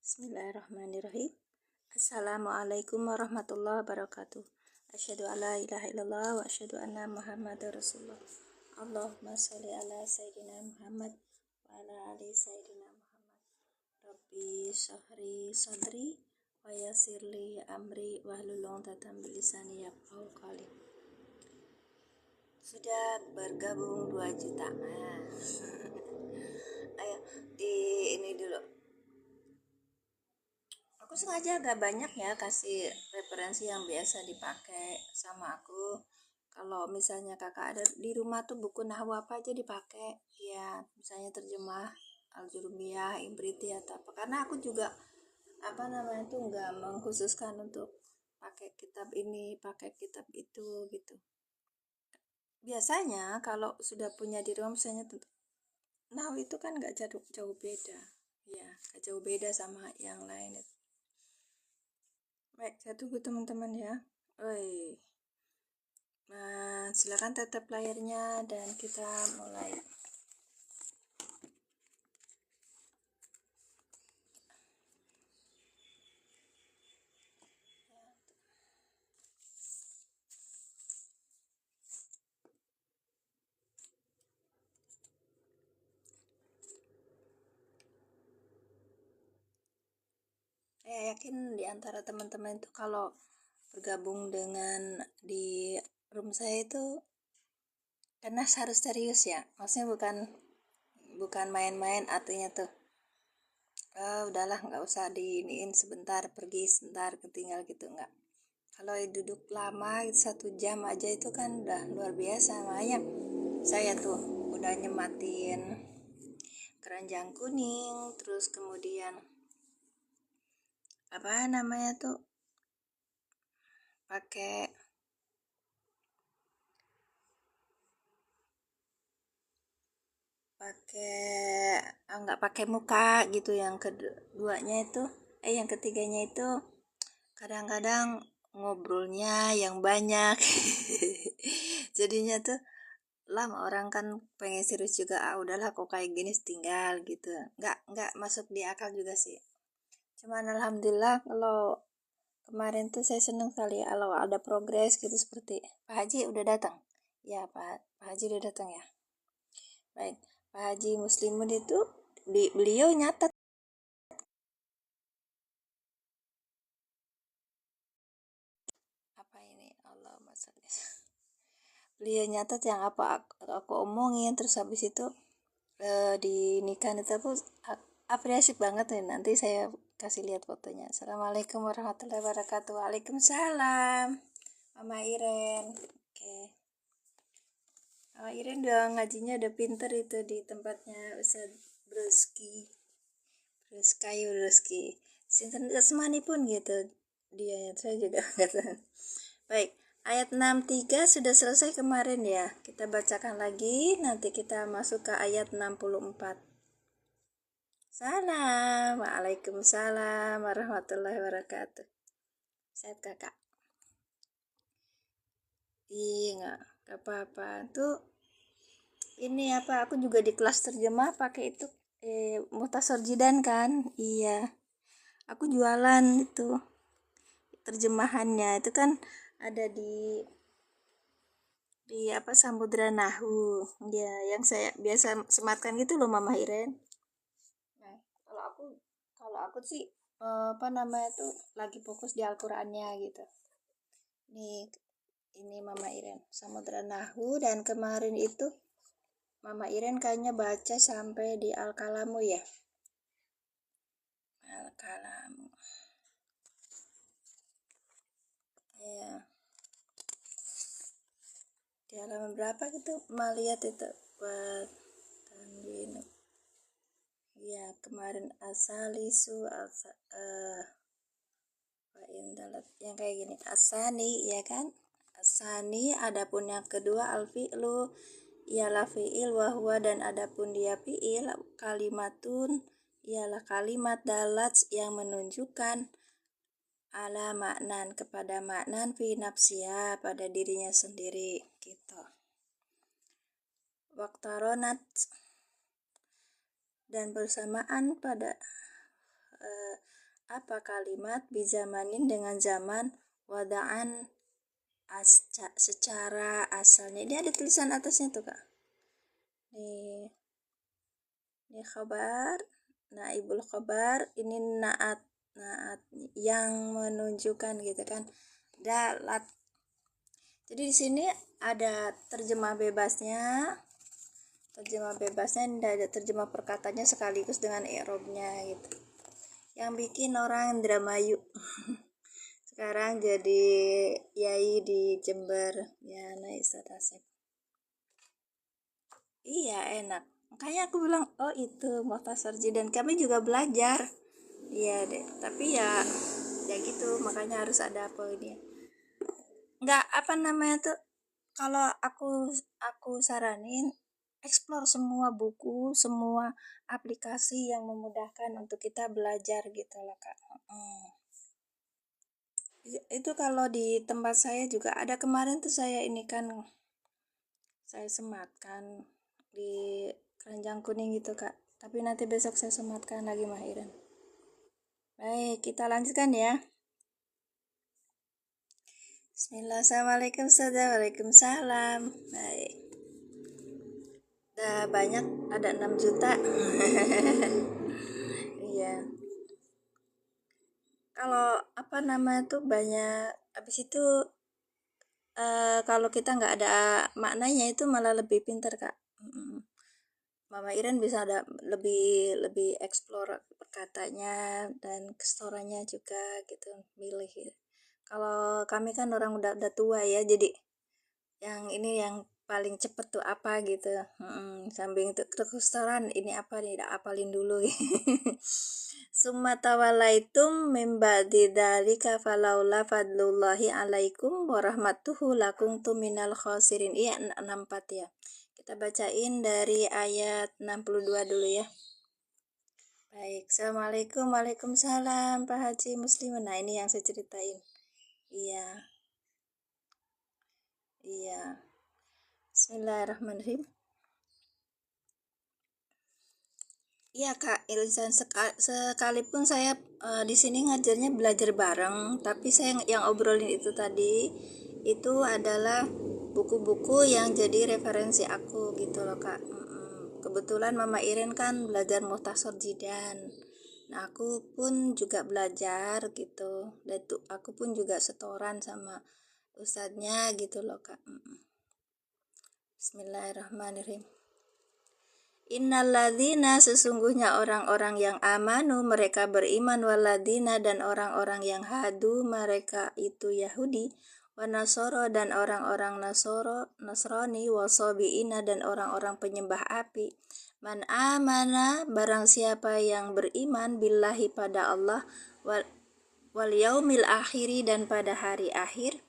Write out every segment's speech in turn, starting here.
Bismillahirrahmanirrahim. Assalamualaikum warahmatullahi wabarakatuh. Asyhadu an la ilaha illallah wa asyhadu anna Muhammadar Rasulullah. Allahumma sholli ala sayyidina Muhammad wa ala ali sayyidina Muhammad. Rabbi syahri sadri wa yassirli amri wahlul 'uqdatam min lisani yafqahu qawli. Sudah bergabung 2 juta. Ayo di ini dulu. Aku sengaja agak banyak ya kasih referensi yang biasa dipakai sama aku. Kalau misalnya kakak ada di rumah tuh buku nahwu apa aja dipakai ya, misalnya terjemah Al-Jurumiyah, Ibriti atau apa, karena aku juga tuh nggak mengkhususkan untuk pakai kitab ini, pakai kitab itu gitu. Biasanya kalau sudah punya di rumah misalnya nahwu itu kan nggak jauh beda ya, nggak jauh beda sama yang lain itu. Baik, saya tunggu teman-teman ya. Nah, silakan tetap layarnya dan kita mulai. Saya yakin di antara teman-teman itu kalau bergabung dengan di room saya itu karena harus serius ya, maksudnya bukan main-main, artinya tuh udahlah nggak usah diiniin, sebentar pergi, sebentar ketinggal gitu, nggak. Kalau duduk lama 1 jam aja itu kan udah luar biasa. Makanya saya tuh udah nyematin keranjang kuning, terus kemudian pakai nggak pakai muka gitu. Yang keduanya itu yang ketiganya itu kadang-kadang ngobrolnya yang banyak. Jadinya tuh lama, orang kan pengen serius juga, udahlah kok kayak gini tinggal gitu, nggak masuk di akal juga sih. Cuman alhamdulillah kalau kemarin tuh saya seneng sekali kalau ada progres gitu, seperti Pak Haji udah datang ya. Pak Haji udah datang ya. Baik, Pak Haji Muslimun itu beliau nyatat apa ini, Allahumma sholli. Beliau nyatat yang apa aku omongin, terus habis itu di nikah itu aku apresiasi banget nih. Nanti saya kasih lihat fotonya. Assalamualaikum warahmatullahi wabarakatuh. Waalaikumsalam Mama Iren. Oke. Mama Iren udah ngajinya udah pinter itu di tempatnya Ustaz Bruski Sinten Asmani pun gitu dia, saya juga nggak tahu. Baik, ayat 63 sudah selesai kemarin ya, kita bacakan lagi, nanti kita masuk ke ayat 64. Salam, waalaikumsalam warahmatullahi wabarakatuh. Sehat kakak? Iya, nggak apa-apa tuh. Ini aku juga di kelas terjemah pakai itu Muhtasar Jidan kan. Iya, aku jualan itu terjemahannya itu kan ada di Samudra Nahwu ya, yang saya biasa sematkan gitu loh Mama Iren. Nah, kalau aku sih tuh lagi fokus di Al-Qur'annya gitu. Ini Mama Iren Samudra Nahwu, dan kemarin itu Mama Iren kayaknya baca sampai di Al-Kalamu ya. Al-Kalamu. Ya. Di halaman berapa gitu? Melihat itu buat tanwin. Ya, kemarin asalisu yang kayak gini, asani ya kan? Asani, adapun yang kedua al-fi'lu ialah fi'il wa huwa, dan adapun dia fi'il, kalimatun ialah kalimat dalat yang menunjukkan ala maknan, kepada maknan, fi nafsiha, pada dirinya sendiri gitu. Waktaronat, dan bersamaan pada apa kalimat bizamanin dengan zaman wadaan secara asalnya. Ini ada tulisan atasnya tuh kak. Ini khabar, naibul khabar, ini naat yang menunjukkan gitu kan. Dalat. Jadi di sini ada terjemah bebasnya. Ini ada terjemah perkataannya sekaligus dengan i'rabnya gitu. Yang bikin orang Indramayu. Sekarang jadi yai di Jember ya, naik Ustadz Asep. Iya enak, makanya aku bilang oh itu Mukhtasar dan kami juga belajar. Iya deh, tapi ya gitu, makanya harus ada apa ini, nggak apa namanya tuh, kalau aku saranin explore semua buku, semua aplikasi yang memudahkan untuk kita belajar gitu loh kak. Itu kalau di tempat saya juga ada, kemarin tuh saya ini kan saya sematkan di keranjang kuning gitu kak, tapi nanti besok saya sematkan lagi Mahiran. Baik, kita lanjutkan ya. Bismillah, assalamualaikum saudara. Waalaikumsalam. Baik, udah banyak, ada 6 juta. Iya, kalau apa namanya tuh banyak, habis itu kalau kita nggak ada maknanya itu malah lebih pintar kak. Mama Iren bisa ada lebih explore perkatanya dan kestorannya juga gitu, milih gitu. Kalau kami kan orang udah tua ya, jadi yang ini yang paling cepet tuh apa gitu. Samping itu kestoran ini apa nih, udah apalin dulu. Summa tawallaitum mim ba'di dzalika falaula fadlullahi alaikum warahmatuhu lakuntum minal khosirin. Iya 64 ya. Kita bacain dari ayat 62 dulu ya. Baik, assalamualaikum, waalaikumsalam Pak Haji Muslimin. Nah ini yang saya ceritain. Iya, iya. Bismillahirrahmanirrahim. Iya kak Ilsan, sekalipun saya di sini ngajarnya belajar bareng, tapi saya yang obrolin itu tadi itu adalah buku-buku yang jadi referensi aku gitu loh kak. Kebetulan Mama Iren kan belajar Mukhtasar Jidan, nah aku pun juga belajar gitu, dan tuh aku pun juga setoran sama ustadznya gitu loh kak. Bismillahirrahmanirrahim. Innalladzina, sesungguhnya orang-orang yang amanu, mereka beriman, waladina, dan orang-orang yang hadu, mereka itu Yahudi, wanasoro, dan orang-orang Nasrani, wasobiina, dan orang-orang penyembah api. Man amana, barang siapa yang beriman, billahi pada Allah, wal yaumil akhiri, dan pada hari akhir,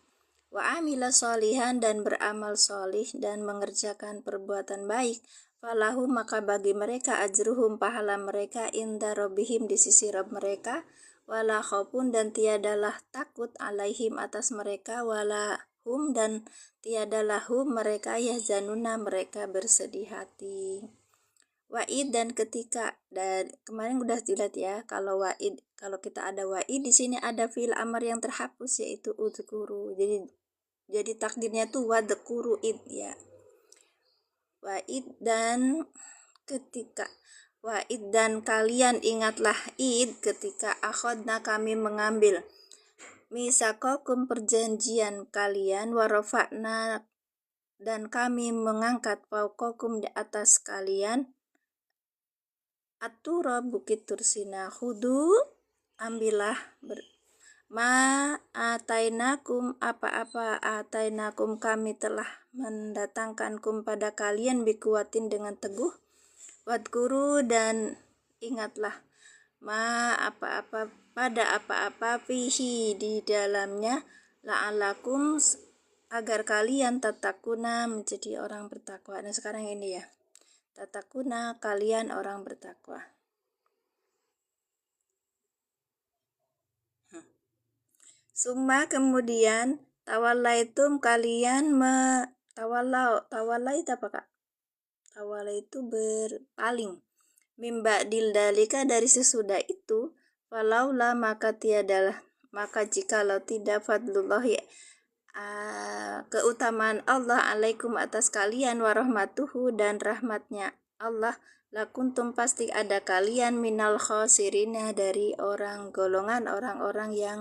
wa amila solihan, dan beramal solih, dan mengerjakan perbuatan baik, falahu, maka bagi mereka ajruhum, pahala mereka, inda robihim, di sisi Rob mereka, wala khaufun, dan tiadalah takut, alaihim, atas mereka, wala hum, dan tiadalah hum, mereka yahzanuna, mereka bersedih hati. Wa'id, dan ketika, dan kemarin udah dilihat ya, kalau wa'id, kalau kita ada wa'id di sini ada fi'il amar yang terhapus yaitu udzkuru. Jadi takdirnya tuh wadkuru id ya. Wa'id, dan ketika, wa'id, dan kalian ingatlah id ketika akhodna, kami mengambil misakokum, perjanjian kalian, warofakna, dan kami mengangkat fauqakum, di atas kalian, atura, bukit Tursina, khudu, ambillah, ma atainakum, apa-apa atainakum, kami telah mendatangkankum pada kalian, bikuatin, dengan teguh, wadkuru, dan ingatlah, ma apa-apa, pada apa-apa, fihi, di dalamnya, la'alakum, agar kalian tatakuna, menjadi orang bertakwa. Nah sekarang ini ya, tatakuna, kalian orang bertakwa. Summa, kemudian, tawallaitum, kalian tawallait apa kak? Tawallai itu berpaling. Mimba dildalika, dari sesudah itu, Falaula maka jikalau tidak fadlullahi keutamaan Allah alaikum atas kalian warahmatuhu dan rahmatnya Allah lakuntum pasti ada kalian minal khosirina dari golongan orang-orang yang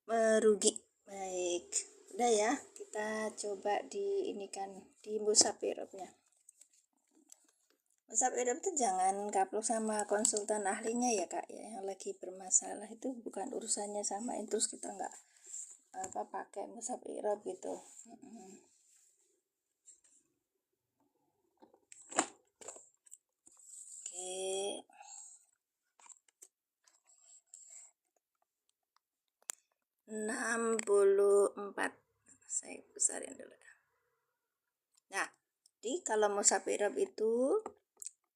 merugi. Baik, udah ya, kita coba di ini kan di mushaf i'rabnya. Mushaf i'rab itu jangan kaplok sama konsultan ahlinya ya kak ya, yang lagi bermasalah itu bukan urusannya sama terus kita nggak pakai mushaf i'rab gitu. Oke. 64 saya besarin dulu. Nah, jadi kalau mushaf i'rab itu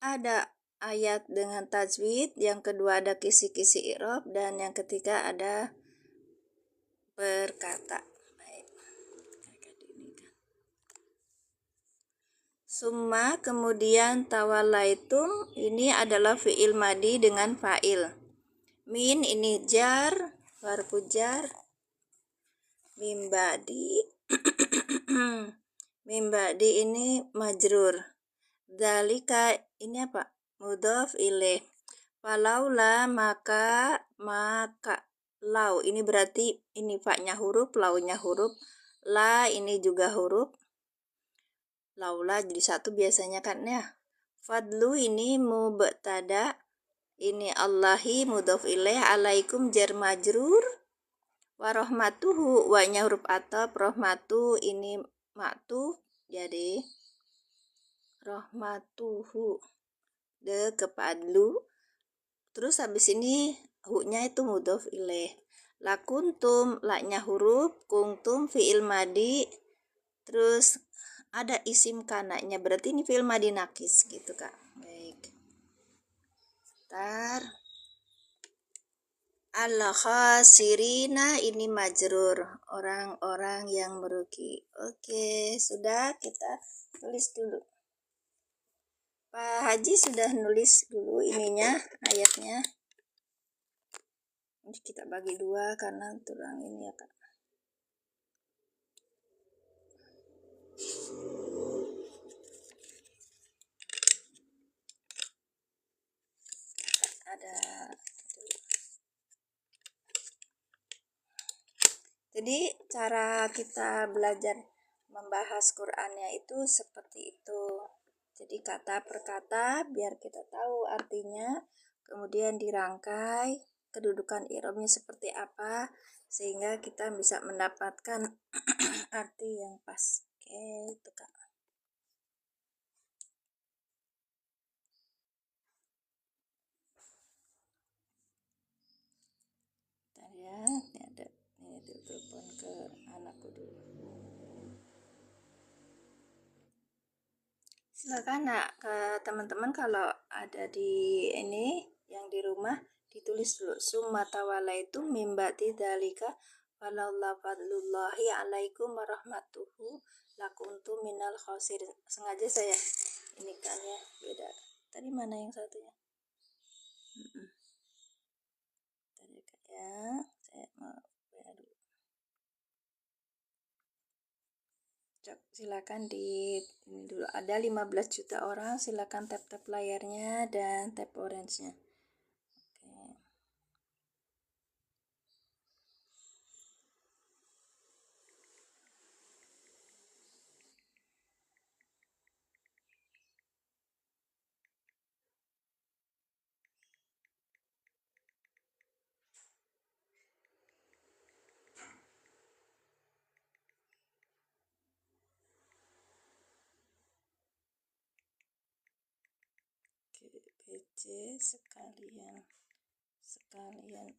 ada ayat dengan tajwid, yang kedua ada kisi-kisi i'rab, dan yang ketiga ada berkata. Baik. Summa kemudian tawallaitum ini adalah fi'il madi dengan fa'il. Min ini jar, harfu jar. Mimbadi mimbadi ini majrur. Dzalika ini apa? Mudhof ilaih. Falaula maka lau ini berarti ini fa-nya huruf, lau-nya huruf. La ini juga huruf. Laula jadi satu biasanya kan ya. Fadlu ini mubtada. Ini Allahi mudhof ilaih, alaikum jar majrur. Warahmatuhu wa-nya huruf ataf, rahmatu ini maktuf, jadi rahmatuhu de kepadlu. Terus habis ini hu-nya itu mudhof ilaih. Lakuntum la-nya huruf, kuntum fi'il madi, terus ada isim kananya, berarti ini fi'il madi nakis gitu kak. Baik. Al-khasirina ini majrur, orang-orang yang merugi. Oke, sudah kita tulis dulu. Pak Haji sudah nulis dulu ininya, ayatnya. Ini kita bagi dua karena kurang ini ya kak. Ada. Jadi cara kita belajar membahas Qur'annya itu seperti itu. Jadi kata per kata biar kita tahu artinya, kemudian dirangkai kedudukan i'rabnya seperti apa sehingga kita bisa mendapatkan arti yang pas. Oke, itu kak. Bentar ya, ini ada telepon ke anakku dulu. Silakan nak ke teman-teman kalau ada di ini yang di rumah ditulis dulu summa tawallaitum mim ba'di dzalika falaula fadlullahi alaikum warahmatuhu lakuntum minal khosirin. Sengaja saya ini kan ya beda. Tadi mana yang satunya? Tadi ya saya mau beda dulu. Silakan di ini dulu, ada 15 juta orang, silakan tap layarnya dan tap orange-nya. PC sekalian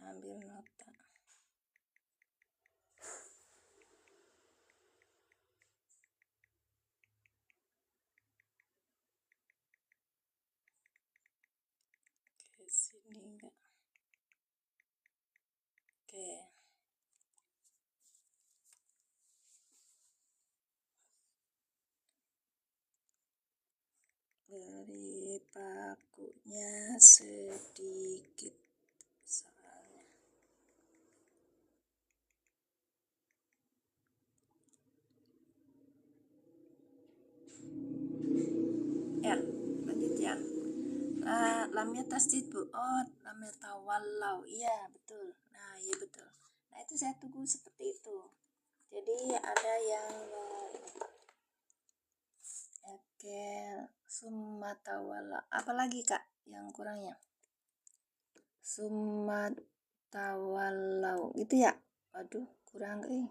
ambil nota. Oke, sini enggak. Oke. beri pakunya sedikit soalnya. Ya, lanjut ya. Lamnya tasdid bu. Oh, lamnya tawallau. Iya betul. Nah iya betul. Nah itu saya tunggu seperti itu. Jadi ada yang oke, summa tawalla. Apalagi kak yang kurangnya? Summa tawallau. Gitu ya? Waduh, kurang Bentar.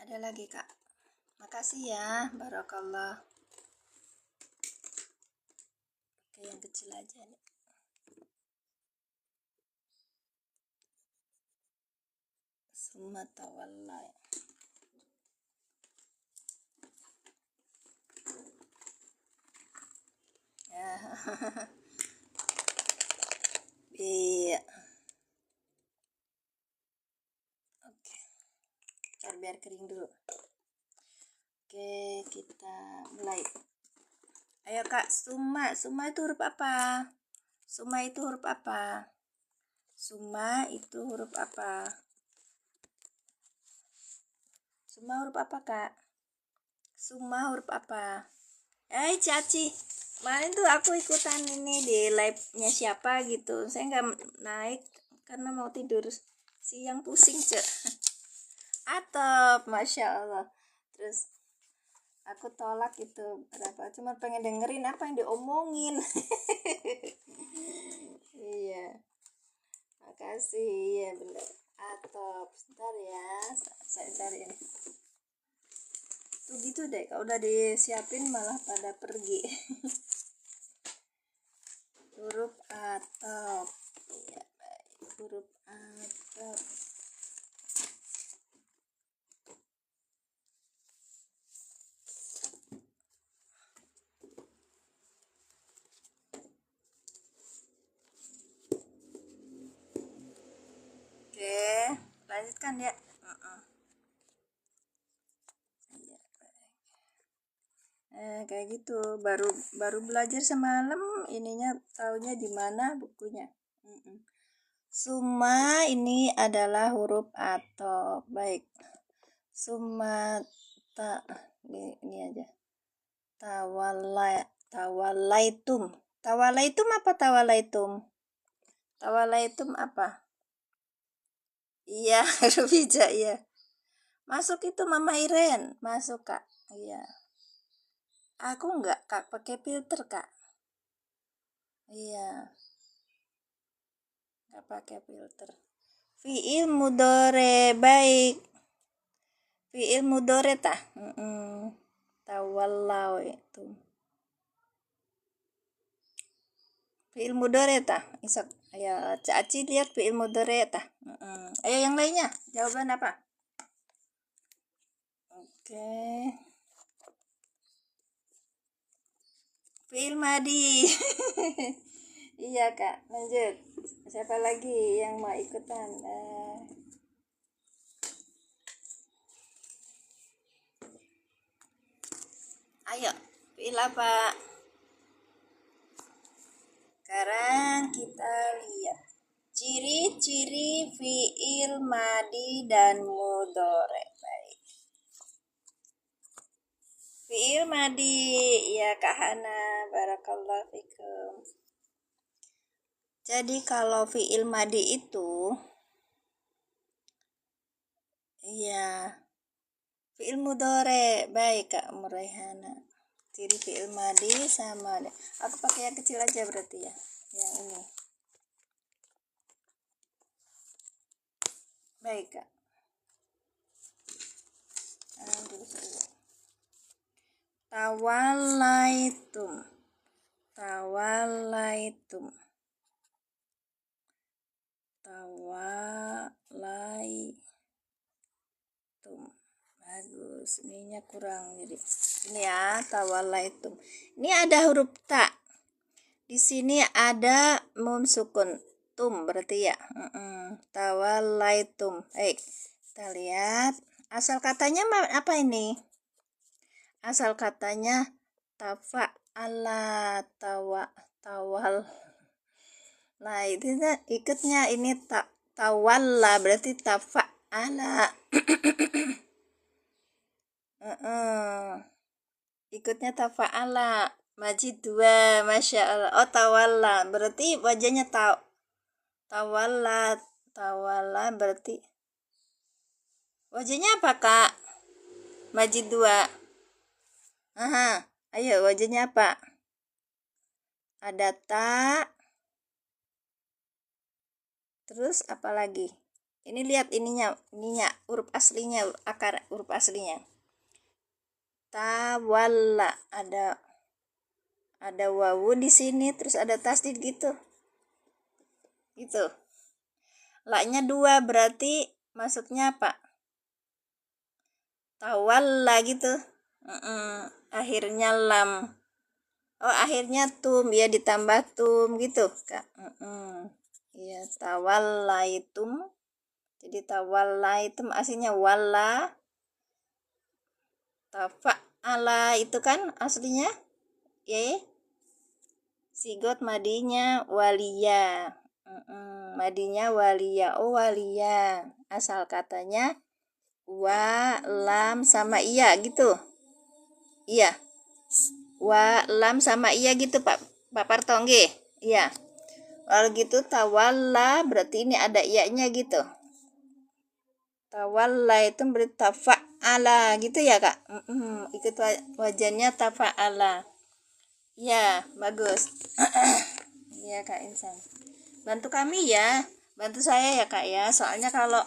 Ada lagi kak. Makasih ya, barakallah. Oke, yang kecil aja nih. Summa tawalla. Ya. Iya. Oke. Biar kering dulu. Oke, kita mulai. Ayo kak, summa. Summa itu huruf apa? Summa itu huruf apa? Summa itu huruf apa? Summa huruf apa kak? Summa huruf apa? Caci, kemarin tuh aku ikutan ini di live-nya siapa gitu. Saya nggak naik karena mau tidur siang, pusing cek. Atop, masya Allah. Terus aku tolak gitu berapa? Cuma pengen dengerin apa yang diomongin. Iya, makasih ya bener. Atop, sebentar ya, saya cari ini. Tuh gitu deh, kalau udah disiapin malah pada pergi. Huruf atop. Iya, baik. Huruf atop. Oke, lanjutkan ya. Kayak gitu, baru baru belajar semalam, ininya taunya di mana bukunya. Summa ini adalah huruf atop. Baik. Summa ini aja. Tawalaitum. Tawalaitum apa tawalaitum? Tawalaitum apa? Iya, huruf hija ya. Masuk itu Mama Iren, masuk kak. Iya. Aku enggak kak, pakai filter kak. Iya, enggak pakai filter. Fi'il mudore, baik. Fi'il mudore tah. Tawallau itu. Fi'il mudore tah. Isok. Ayo, Caci lihat fi'il mudore tah. Ayo yang lainnya, jawaban apa? Oke. Fi'il madi. Iya kak, lanjut. Siapa lagi yang mau ikutan? Ayo, fi'il apa? Sekarang kita lihat ciri-ciri fi'il madi dan mudhore. Baik. Fi'il madi, ya Kak Hana, barakallahu fikum. Jadi kalau fi'il madi itu iya fi'il mudhore. Baik Kak Muraihana. Ciri fi'il madi sama deh. Aku pakai yang kecil aja berarti ya. Yang ini. Baik Kak. Tawalaitum. Tawalaitum. Tawalaitum. Bagus, ininya kurang jadi. Ini ya, tawalaitum. Ini ada huruf ta. Di sini ada mum sukun tum berarti ya. Tawalaitum. Baik, kita lihat. Asal katanya apa ini? Asal katanya tafa'ala tawal. Nah, itu ikutnya ini tawalla berarti tafa'ala. Ikutnya tafa'ala. Majid 2, Masya Allah. Oh, tawalla berarti wajahnya tawalla. Tawalla berarti wajahnya apa, Kak? Majid 2. Aha, ayo wajahnya apa? Ada terus apa lagi? Ini lihat ininya huruf aslinya, akar huruf aslinya. Tawalla, ada wawu di sini, terus ada tasdid gitu. Gitu. La-nya 2 berarti masuknya apa? Tawalla gitu. Akhirnya lam. Oh, akhirnya tum, ya ditambah tum gitu, Kak. Iya, tawallaitum. Jadi tawallaitum aslinya walla. Tafa'ala itu kan aslinya ya. Sigot madinya waliya. Madinya waliya. Oh, waliya. Asal katanya wa, lam sama iya gitu. Iya. Wa, lam sama iya gitu, Pak Parto nggih. Iya. Kalau gitu tawalla berarti ini ada iya-nya gitu. Tawalla itu berarti tafa'ala gitu ya, Kak. Ikut wajannya tafa'ala. Ya, bagus. Iya, Kak Insan. Bantu kami ya. Bantu saya ya, Kak ya. Soalnya kalau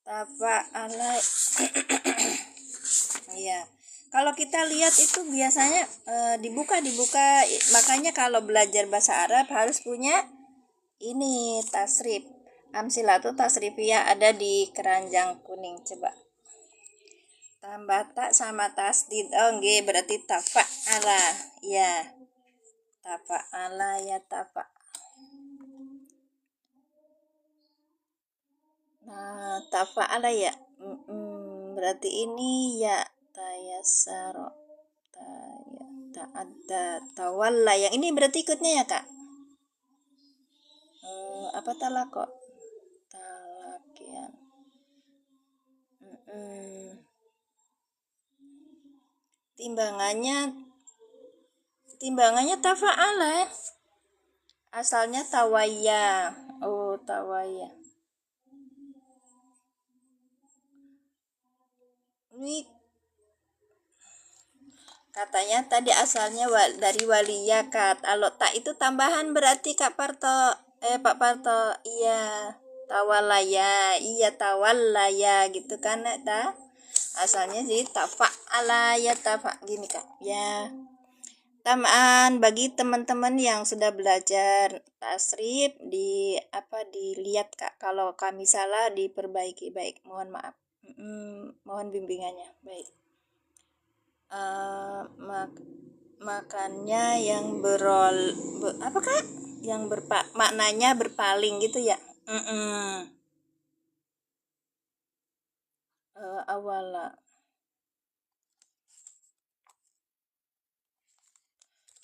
tafa'ala iya. Kalau kita lihat itu biasanya dibuka, makanya kalau belajar bahasa Arab harus punya ini tasrif. Amsilatu tasrifiyah ada di keranjang kuning, coba. Tambah tak sama tasdid. Oh, nggih, berarti tafa'ala. Ya. Tafa'ala ya tafa. Nah, tafa'ala ya. Berarti ini ya tayassara. Ta'adda tawalla. Yang ini berarti ikutnya ya, Kak? Apa talako? Talakian. Timbangannya tafa'ala. Asalnya tawaya. Oh, tawaya. Ini katanya tadi asalnya dari waliya, Kak. Kalau tak itu tambahan berarti Kak Parto. Pak Parto. Iya. Tawalaya. Iya, tawalaya gitu kan, ta? Asalnya jadi tafa'ala ya tafa gini, Kak. Ya. Tamaan bagi teman-teman yang sudah belajar tasrif dilihat, Kak. Kalau kami salah diperbaiki, baik. Mohon maaf. Mohon bimbingannya. Baik. Makannya yang apa, Kak? Yang maknanya berpaling gitu ya. Awala.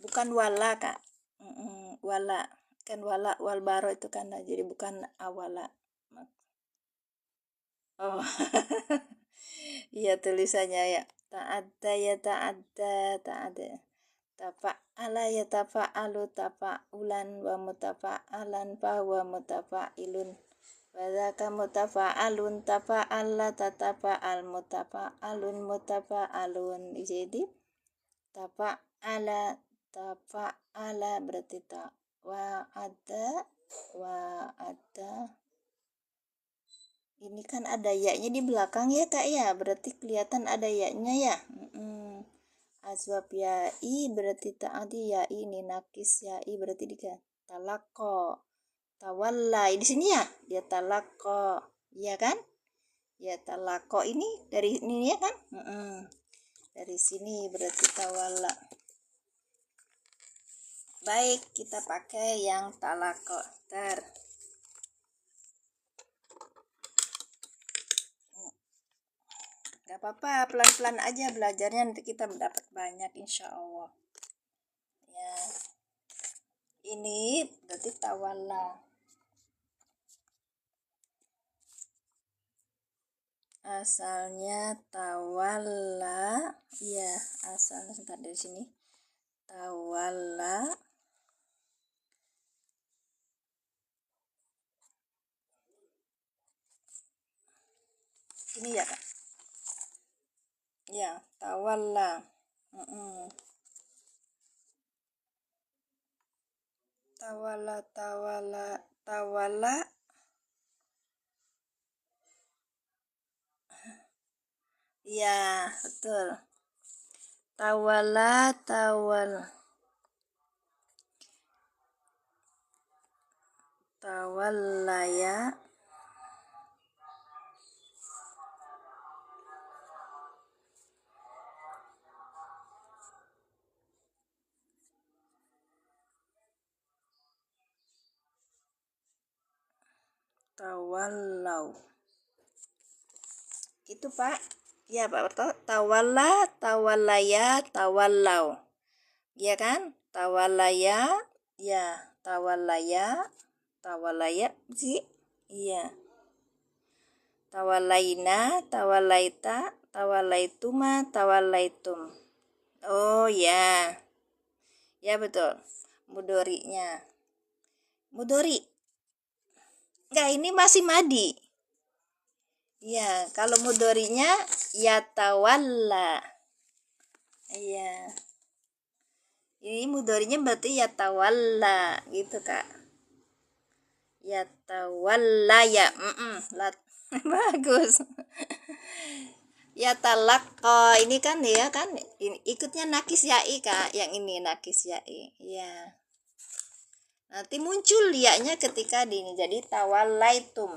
Bukan wala, Kak. Wala. Kan wala wal baro itu kan, jadi bukan awala. Oh. Iya, tulisannya ya. Ta'adda ya ta'adda. Tafa'ala ya tafa'alu tafa'ulan wa mutafa'alan fa wa mutafa'ilun. Wa dzaka mutafa'alun tafa'alla tatafa'al mutafa'alun mutafa'alun. Jadi tafa'ala berarti wa'ada. Ini kan ada ya-nya di belakang ya, Kak ya. Berarti kelihatan ada ya-nya ya. Asbab ya'i berarti ta'adi ya'i ini nakis ya'i berarti talako. Tawalla di sini ya. Dia talako. Iya kan? Ya talako ini dari ini ya kan? Dari sini berarti tawalla. Baik, kita pakai yang talako. Gak apa-apa, pelan-pelan aja belajarnya, nanti kita mendapat banyak insya Allah. Ya, ini berarti tawalla. Asalnya tawalla, ya asalnya sebentar dari sini. Tawalla, ini ya Kak. Ya, tawalla. Tawalla, tawalla, tawalla. Ya, betul. Tawalla, tawalla ya. Tawallau. Itu Pak. Ya Pak Berto. Tawalla, tawallaya, tawallau. Ya kan? Tawallaya, ya, tawallaya, tawallaya sih. Iya. Tawallaina, tawallaita, tawallaituma, tawallaitum. Oh ya. Ya betul. Mudorinya. Mudori. Enggak, ini masih madi. Ya, kalau mudorinya yatawalla. Iya. Ini mudorinya berarti yatawalla gitu Kak. Yatawalla ya. Bagus. Yatalaqqa ini kan ya kan ini, ikutnya nakis ya'i Kak. Yang ini nakis ya'i. Ya. Nanti muncul ya-nya ketika di ini jadi tawallaitum.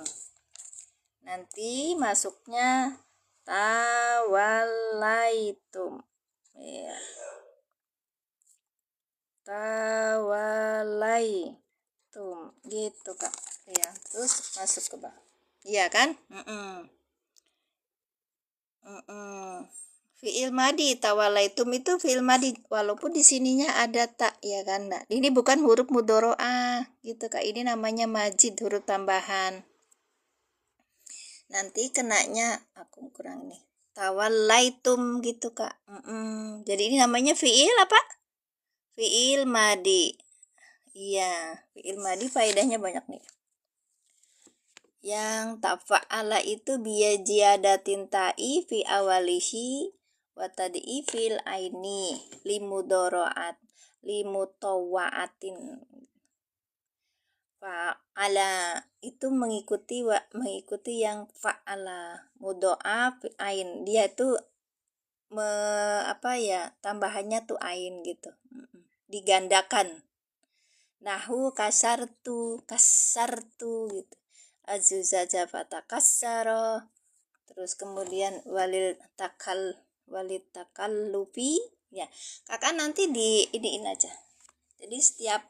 Nanti masuknya tawallaitum. Ya. Tawallaitum gitu Kak. Ya, terus masuk ke bawah. Iya kan? Fi'il madi tawallaitum itu fi'il madi walaupun di sininya ada tak ya kan. Nah, ini bukan huruf mudoro'ah gitu Kak. Ini namanya majid, huruf tambahan. Nanti kenanya aku kurang nih. Tawallaitum gitu Kak. Jadi ini namanya fi'il apa? Fi'il madi. Iya, fi'il madi faedahnya banyak nih. Yang tafa'ala itu biyajiadatin ta'i fi awalihi wa tad'i fil aini limudoro'at limutawa'atin. Fa'ala itu mengikuti yang fa'ala mudo'a fi ain. Dia itu tambahannya tuh ain gitu. Digandakan. Nahu kasartu gitu. Azuzaja fatakassaro. Terus kemudian walil takallufi ya. Kakak nanti iniin aja. Jadi setiap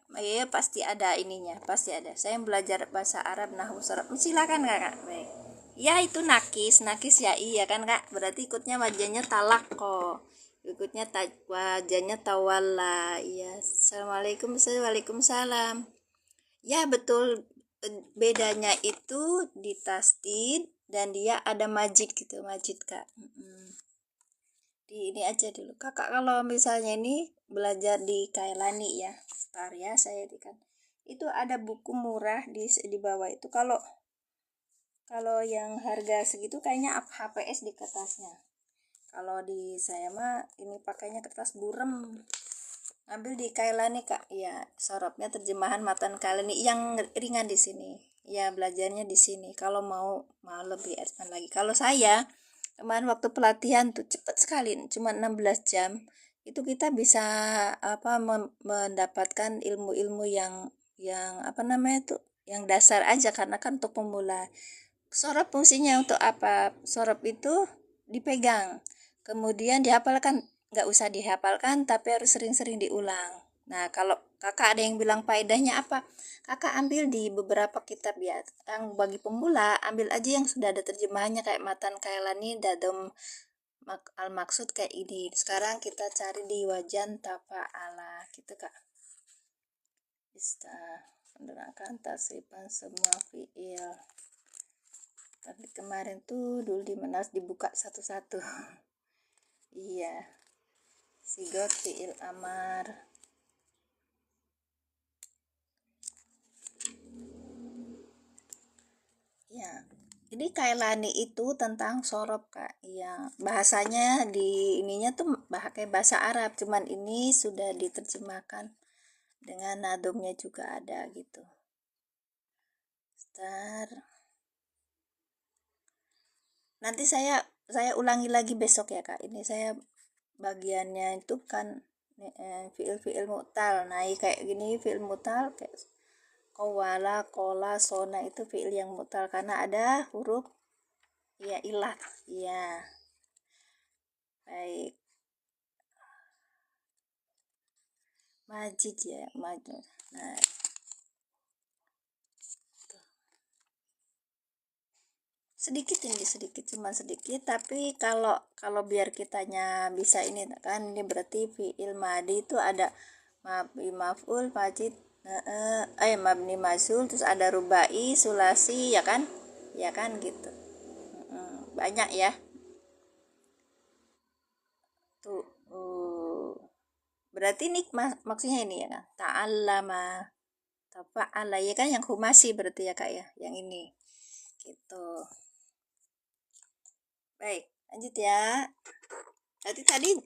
pasti ada ininya, pasti ada. Saya belajar bahasa Arab nahwu sorof. Silakan Kakak. Baik. Ya itu nakis ya iya kan Kak. Berarti ikutnya wajahnya talak kok. Ikutnya wajahnya tawalla. Iya. Assalamualaikum. Waalaikumsalam. Ya betul, bedanya itu di tasdid dan dia ada majid gitu, majid Kak. Di ini aja dulu Kakak, kalau misalnya ini belajar di Kailani ya, Star ya saya kan. Itu ada buku murah di bawah itu. Kalau yang harga segitu kayaknya HPS di kertasnya. Kalau di saya mah ini pakainya kertas burem. Ambil di Kailani Kak. Ya, sorobnya terjemahan matan Kailani yang ringan di sini. Ya, belajarnya di sini. Kalau mau lebih advance lagi. Kalau saya kemarin waktu pelatihan tuh cepet sekali, cuma 16 jam. Itu kita bisa mendapatkan ilmu-ilmu yang yang dasar aja karena kan untuk pemula. Sorop fungsinya untuk apa? Sorop itu dipegang, kemudian dihafalkan. Nggak usah dihafalkan, tapi harus sering-sering diulang. Nah, kalau kakak ada yang bilang faedahnya apa? Kakak ambil di beberapa kitab ya. Yang bagi pemula, ambil aja yang sudah ada terjemahannya kayak Matan Kailani, Dadom Al maksud kayak ini. Sekarang kita cari di wajan tafa'ala gitu kak. Bisa menerangkan tasrifan semua fiil. Tapi kemarin tuh dulu di Menas dibuka satu-satu. Iya. Sigot fiil amar. Ya. Jadi kailani itu tentang sorob kak. Iya. Bahasanya di ininya tuh pakai bahasa Arab. Cuman ini sudah diterjemahkan dengan nadomnya juga ada gitu. Star. Nanti saya ulangi lagi besok ya kak. Ini saya bagiannya itu kan fiil-fiil mu'tal. Nah kayak gini fiil mu'tal kayak kowala, kola, sona itu fiil yang mu'tal karena ada huruf ya ilah. Iya. Baik. Majid ya, majid. Nah, sedikit ini sedikit cuma sedikit tapi kalau biar kitanya bisa ini kan ini berarti fiil madi itu ada maf'ul majid mabni mazul terus ada rubai sulasi ya kan gitu. Banyak ya tuh berarti ini maksudnya ini ya kan ta'allama tafa'ala ya kan yang humasi berarti ya kak ya yang ini gitu. Baik, lanjut ya. Tadi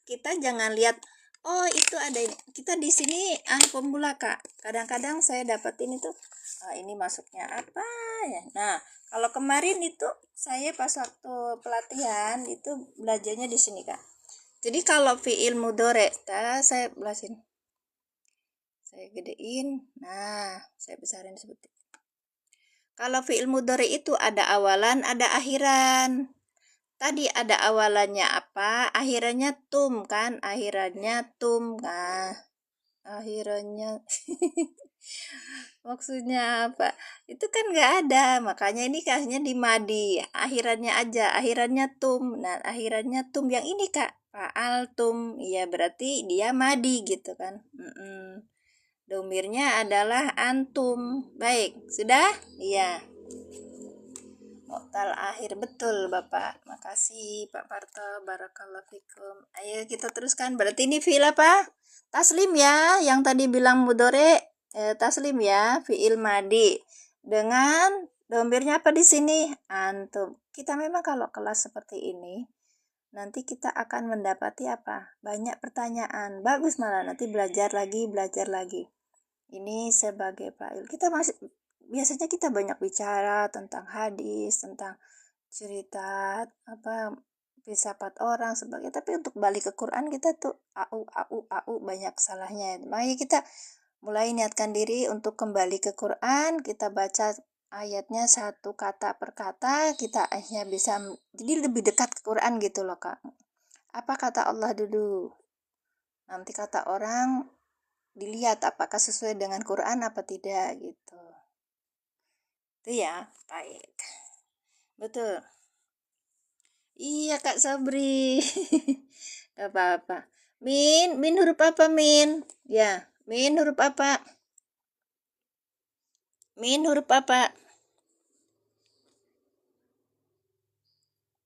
kita jangan lihat oh itu ada ini. Kita di sini pemula kak. Kadang-kadang saya dapetin itu ini masuknya apa ya. Nah, kalau kemarin itu saya pas waktu pelatihan itu belajarnya di sini kak. Jadi kalau fiil mudhore, saya belasin. Saya gedein. Nah, saya besarin seperti. Kalau fiil mudhore itu ada awalan, ada akhiran. Tadi ada awalannya apa? Akhirannya tum kan? Akhirannya tum. Nah, akhirannya maksudnya apa? Itu kan nggak ada. Makanya ini kasihnya di madi. Akhirannya aja. Akhirannya tum. Nah, akhirannya tum yang ini kak. Faal tum. Iya berarti dia madi gitu kan. Domirnya adalah antum. Baik, sudah? Iya. Mu'tal akhir betul Bapak. Makasih Pak Parto. Barakallahu fikum. Ayo kita teruskan. Berarti ini fi'il apa? Taslim ya. Yang tadi bilang mudhore taslim ya. Fi'il madi. Dengan domirnya apa di sini? Antum. Kita memang kalau kelas seperti ini nanti kita akan mendapati apa? Banyak pertanyaan. Bagus malah nanti belajar lagi. Ini sebagai fa'il. Kita masih biasanya kita banyak bicara tentang hadis, tentang cerita apa filsafat orang sebagai tapi untuk balik ke Quran kita tuh au banyak salahnya. Makanya kita mulai niatkan diri untuk kembali ke Quran, kita baca ayatnya satu kata per kata, kita akhirnya bisa jadi lebih dekat ke Quran gitu loh kak. Apa kata Allah dulu? Nanti kata orang dilihat apakah sesuai dengan Quran apa tidak gitu. Itu ya, baik. Betul. Iya Kak Sabri. Gak apa-apa. Min huruf apa Min? Ya, Min huruf apa? Min huruf apa?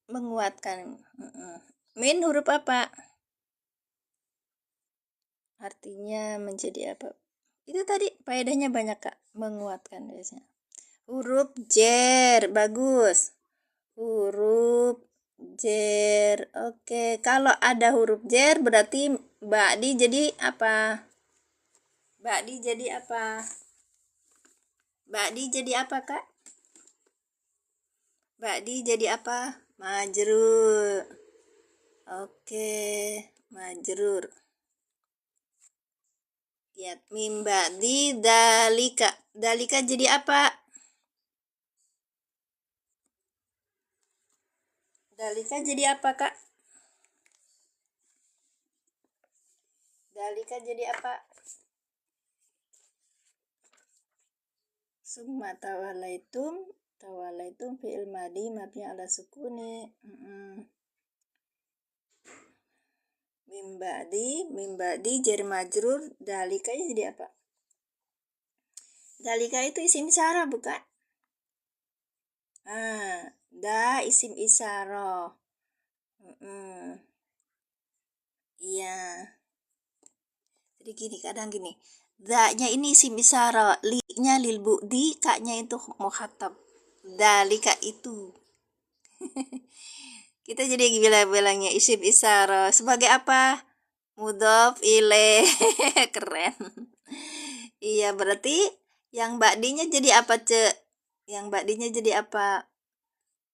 Menguatkan. Min huruf apa? Artinya menjadi apa? Itu tadi faedahnya banyak Kak, menguatkan biasanya. Huruf jer, bagus. Huruf jer. Oke, kalau ada huruf jer berarti ba'di jadi apa? Ba'di jadi apa? Ba'di jadi apa, Kak? Ba'di jadi apa? Majrur. Oke, majrur. Lihat mim ba'di dalika. Dalika jadi apa? Dalika jadi apa, Kak? Dalika jadi apa? Summa tawalaitum fi'il madi mabni ala sukuni. Mimba'di jar majrur, dalikanya jadi apa? Dalika itu isim isyarah bukan? Isim isyarah. Iya. Jadi gini, kadang gini. Da-nya ini isim isyarah, li-nya lil bu'di, ka-nya itu mukhatab. Dalika itu. Kita jadi bilang-bilangnya isim isyarah sebagai apa? Mudhof ilaih. Keren. Iya, berarti yang ba'dinya jadi apa, Cek? Yang ba'dinya jadi apa?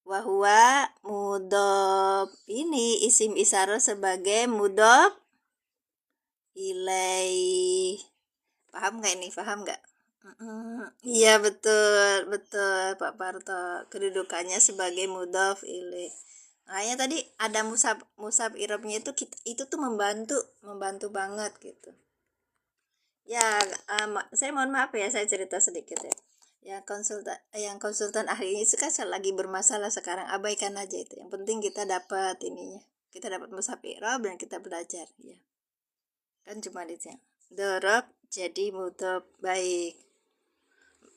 Wahwa mudhof. Ini isim isyarah sebagai mudhof ilaih. Paham nggak ini? Paham nggak? Iya, betul, betul Pak Parto. Kedudukannya sebagai mudhof ilaih. Makanya tadi ada musab irobnya itu tuh membantu banget gitu. Ya, saya mohon maaf ya, saya cerita sedikit ya. Yang konsultan ahli itu kan lagi bermasalah sekarang, abaikan aja itu. Yang penting kita dapat ininya. Kita dapat musab irob dan kita belajar ya. Kan cuma itu. Dorob jadi mudhof, baik.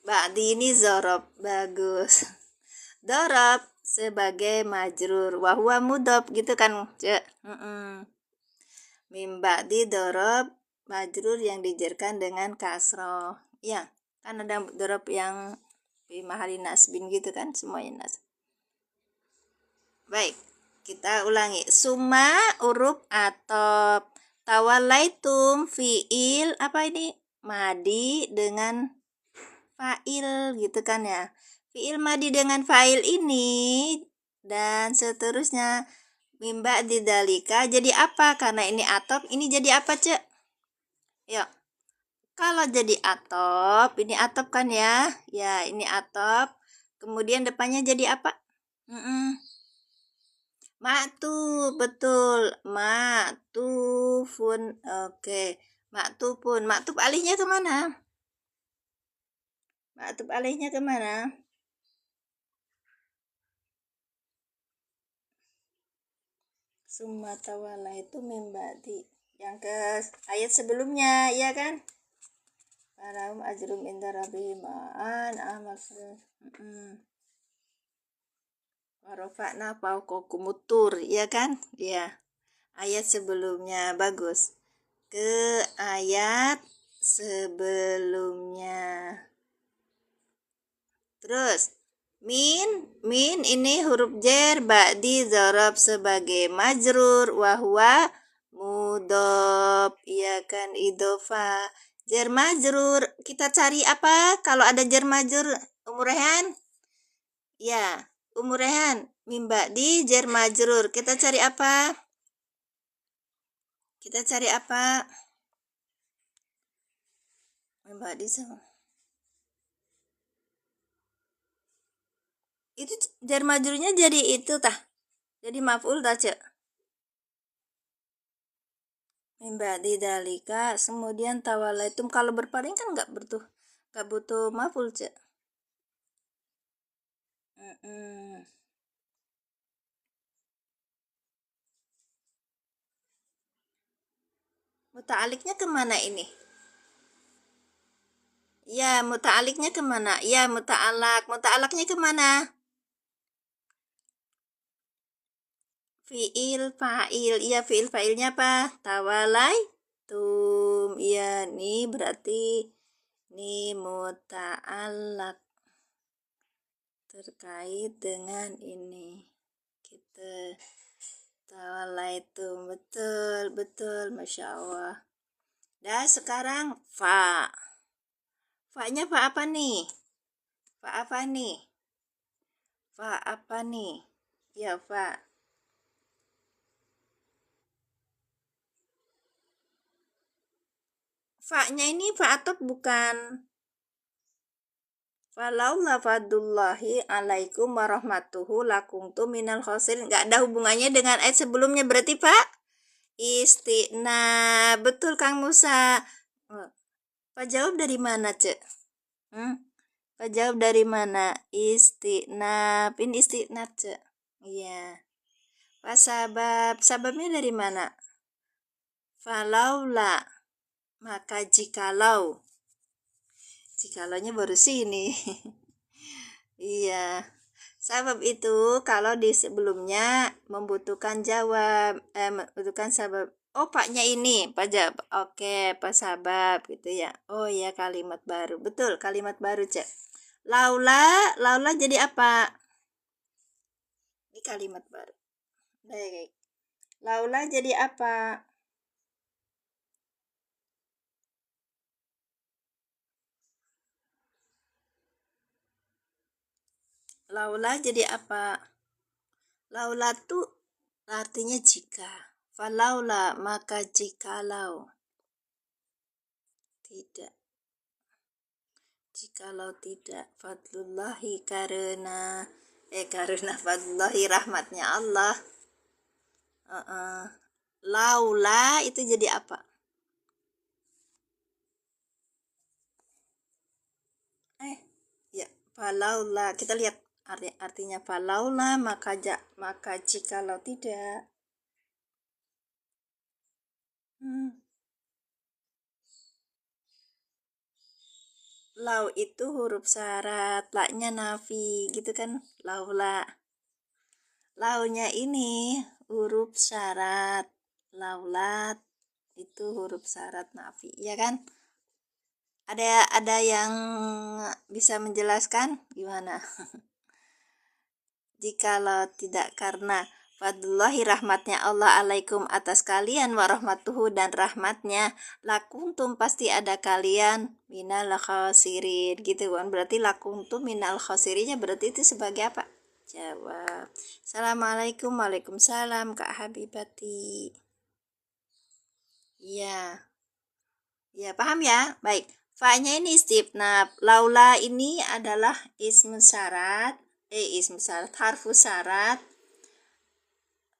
Ba'di ini zorob, bagus. Dorob sebagai majrur, wahwa mudhof gitu kan, Cek. Mim ba'di dorob majrur yang dijerkan dengan kasroh. Ya, kan ada dorob yang fi mahali nasbin gitu kan, semuanya nas. Baik, kita ulangi. Summa huruf atop. Tawalaitum fiil apa ini? Madi dengan fa'il gitu kan ya. Fiil madi dengan fa'il ini dan seterusnya mimba didalika jadi apa? Karena ini atop, ini jadi apa, Cek? Yuk. Kalau jadi atop, ini atop kan ya? Ya, ini atop. Kemudian depannya jadi apa? Maktub, betul. Maktufun. Oke. Maktubun. Maktub alihnya kemana? Maktub alihnya kemana? Summa tawala itu membadi. Yang ke ayat sebelumnya, ya kan? Farahum ajrum inda rabbihim an amal warofakna fauqakumut-tur, ya kan? Ya. Ayat sebelumnya bagus. Ke ayat sebelumnya. Terus min ini huruf jar ba'di dzarab sebagai majrur wahwa mudhof, ya kan, idhofa. Jar majrur, kita cari apa kalau ada jar majrur, Umurehan? Ya, Umurehan, min ba'di jar majrur. Kita cari apa? Kita cari apa? Min ba'di sama. Itu jar majrurnya jadi itu tah. Jadi maf'ul tah, Cek. Mimba'di dalika, kemudian tawalaitum, kalau berpaling kan nggak butuh maf'ul, Cek. Muta'aliknya kemana ini? Ya, muta'aliknya kemana? Ya, muta'alaknya kemana? Fi'il fa'il. Iya, fi'il fa'ilnya apa? Tawalaitum. Iya, nih berarti nih muta'alak terkait dengan ini. Kita tawalaitum, betul, Masya Allah. Dan sekarang fa. Fa-nya fa apa nih? Fa apa nih? Fa apa nih? Ya, fa. Fa-nya ini fa atau bukan? Falaula fadlullahi alaikum warahmatuhu lakuntu minal khosirin. Nggak ada hubungannya dengan ayat sebelumnya, berarti Pak istina. Betul Kang Musa. Pak jawab dari mana, Cek? Pak jawab dari mana? Istinab. Ini istinab, Cek. Iya. Pak sababnya dari mana? Falaula, maka jikalau. Jikalaunya baru sini. Iya. Sabab itu kalau di sebelumnya membutuhkan jawab, membutuhkan sabab. Oh, paknya ini, pak jawab. Oke, pak sabab gitu ya. Oh ya, kalimat baru. Betul, kalimat baru, Cek. Laula, laula jadi apa? Ini kalimat baru. Baik. Laula jadi apa? Laula jadi apa? Laula tuh artinya jika. Falaula maka jikalau. Tidak. Jikalau tidak fadlullahi karena fadlullahi rahmatnya Allah. Laula itu jadi apa? Ya, falaula kita lihat artinya falaula maka jikalau tidak. Lau itu huruf syarat, laknya nafi gitu kan, laula. Launya ini huruf syarat, laulat itu huruf syarat nafi, ya kan? Ada yang bisa menjelaskan gimana? Jikalau tidak karena fadlullahi rahmatnya Allah alaikum atas kalian warahmatuhu dan rahmatnya lakuntum pasti ada kalian minal khasirin gitu kan, berarti lakuntum minal khasirinya berarti itu sebagai apa? Jawab. Assalamualaikum. Waalaikumsalam Kak Habibati. Iya. Ya, paham ya? Baik. Fa-nya ini istifnab. Laula ini adalah ism syarat. Ism syarat, harfu syarat.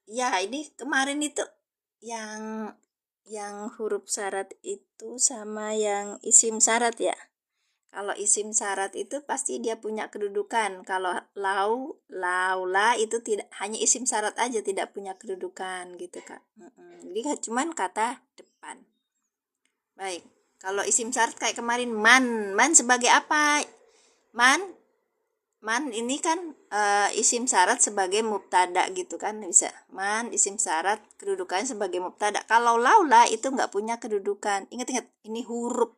Ya, ini kemarin itu yang huruf syarat itu sama yang isim syarat ya. Kalau isim syarat itu pasti dia punya kedudukan. Kalau laula itu tidak, hanya isim syarat aja, tidak punya kedudukan gitu Kak. Jadi cuman kata depan. Baik. Kalau isim syarat kayak kemarin man sebagai apa? Man ini kan isim syarat sebagai mubtada gitu kan, bisa. Man isim syarat kedudukannya sebagai mubtada. Kalau laula itu nggak punya kedudukan. Ingat ini huruf.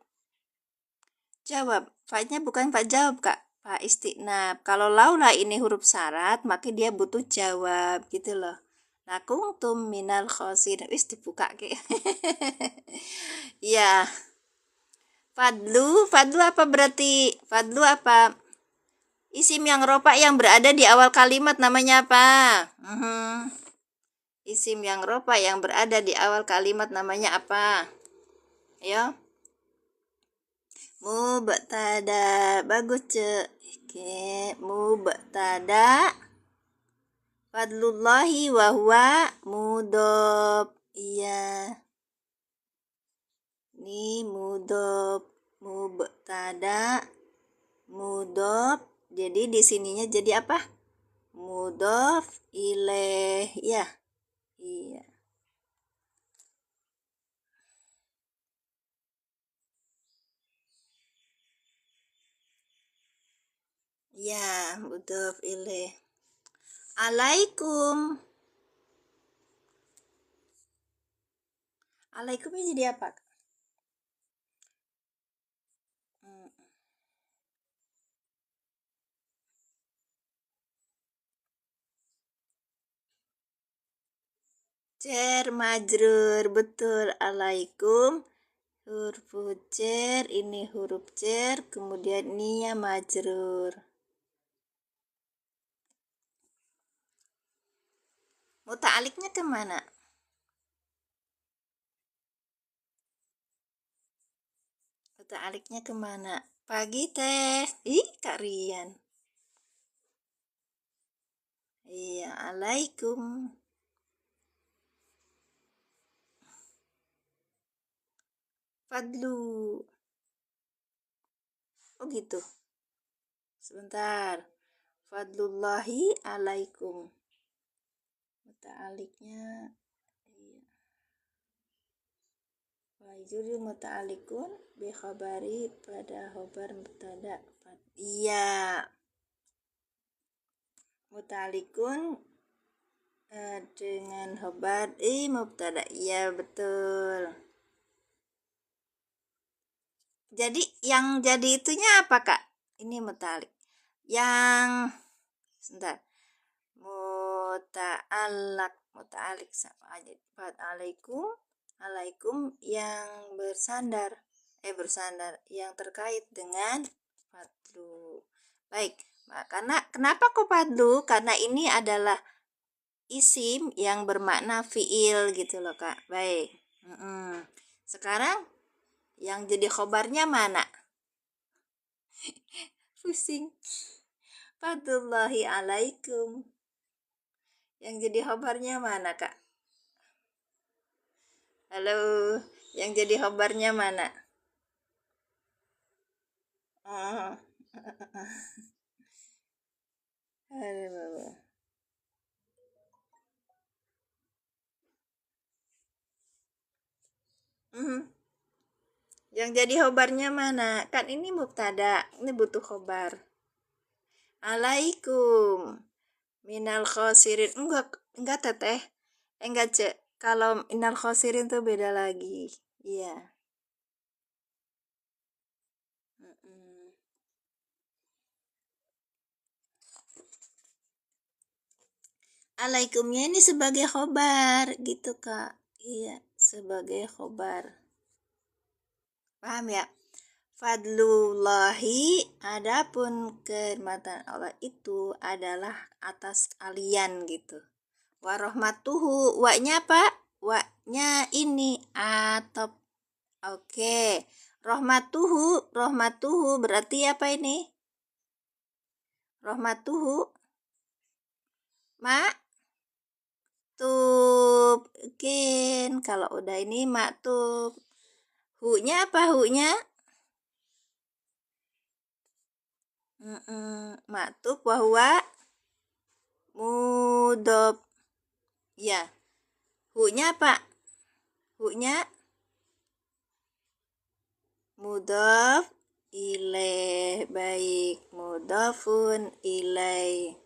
Jawab. Fa-nya bukan fa jawab Kak. Fa istinab. Kalau laula ini huruf syarat, maka dia butuh jawab gitu loh. Nah, kuntum minal khosin. Wis dibuka ke. Ya. Fadlu apa berarti? Fadlu apa? Isim yang ropa yang berada di awal kalimat namanya apa? Isim yang ropa yang berada di awal kalimat namanya apa? Ayo. Mubtada. Bagus, Cek. Oke, mubtada. Fadlullahi wa huwa mudhof. Iya. Ini mudhof. Mubtada. Mudhof. Jadi di sininya jadi apa? Mudhof ilaih. Ya. Iya. Ya, mudhof ilaih. Alaikum. Alaikumnya jadi apa? Cer majrur, betul. Alaikum huruf cer, ini huruf cer, kemudian ininya majrur. Muta'aliknya kemana? Muta'aliknya kemana? Pagi teh. Ih, Kak Rian. Iya, alaikum. Fadlu. Oh gitu. Sebentar. Fadlullahi alaikum. Muta'aliknya. Iya. Fajuri muta'alikun bi khabari pada khobar mubtada. Iya, muta'alikun dengan khobar mubtada. Iya, betul. Jadi yang jadi itunya apa, Kak? Ini muta'alik. Yang sebentar. Muta'alik sama aja. Alaikum yang bersandar yang terkait dengan fadlu. Baik, karena kenapa kok fadlu? Karena ini adalah isim yang bermakna fiil gitu loh, Kak. Baik. Sekarang yang jadi khobarnya mana? Pusing. Fadlullahi alaikum. Yang jadi khobarnya mana, Kak? Halo, yang jadi khobarnya mana? Aduh. Yang jadi khobarnya mana? Kan ini mubtada, ini butuh khobar. Alaikum minal khosirin. Enggak teteh. Enggak, Cek. Kalau minal khosirin tuh beda lagi. Iya. Alaikumnya ini sebagai khobar gitu, Kak. Iya, sebagai khobar. Paham ya? Fadlullahi, adapun kenikmatan Allah itu adalah atas kalian gitu. Warahmatuhu, wa-nya apa? Wa-nya ini atop. Oke. Rohmatuhu berarti apa ini? Rohmatuhu maktub. Kalau udah ini maktub. Hu-nya apa hu-nya? Maktub wahwa mudob. Ya. Hu-nya apa? Hu-nya mudof ilaih. Baik, mudofun ilaih.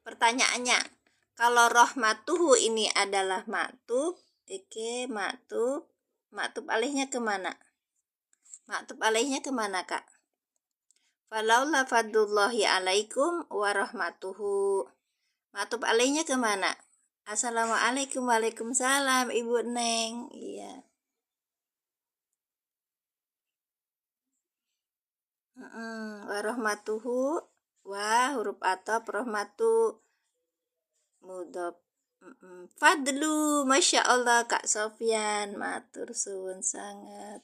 Pertanyaannya, kalau rohmatuhu ini adalah maktub, maktub alihnya kemana? Maktub alihnya kemana, Kak? Falaula fadlullahi alaikum warahmatuhu. Maktub alihnya kemana? Assalamualaikum, waalaikumsalam, Ibu Neng. Iya. Warahmatuhu huruf atop rahmatu mudhof. Fadlu, Masya Allah Kak Sofyan, matur suwun sangat.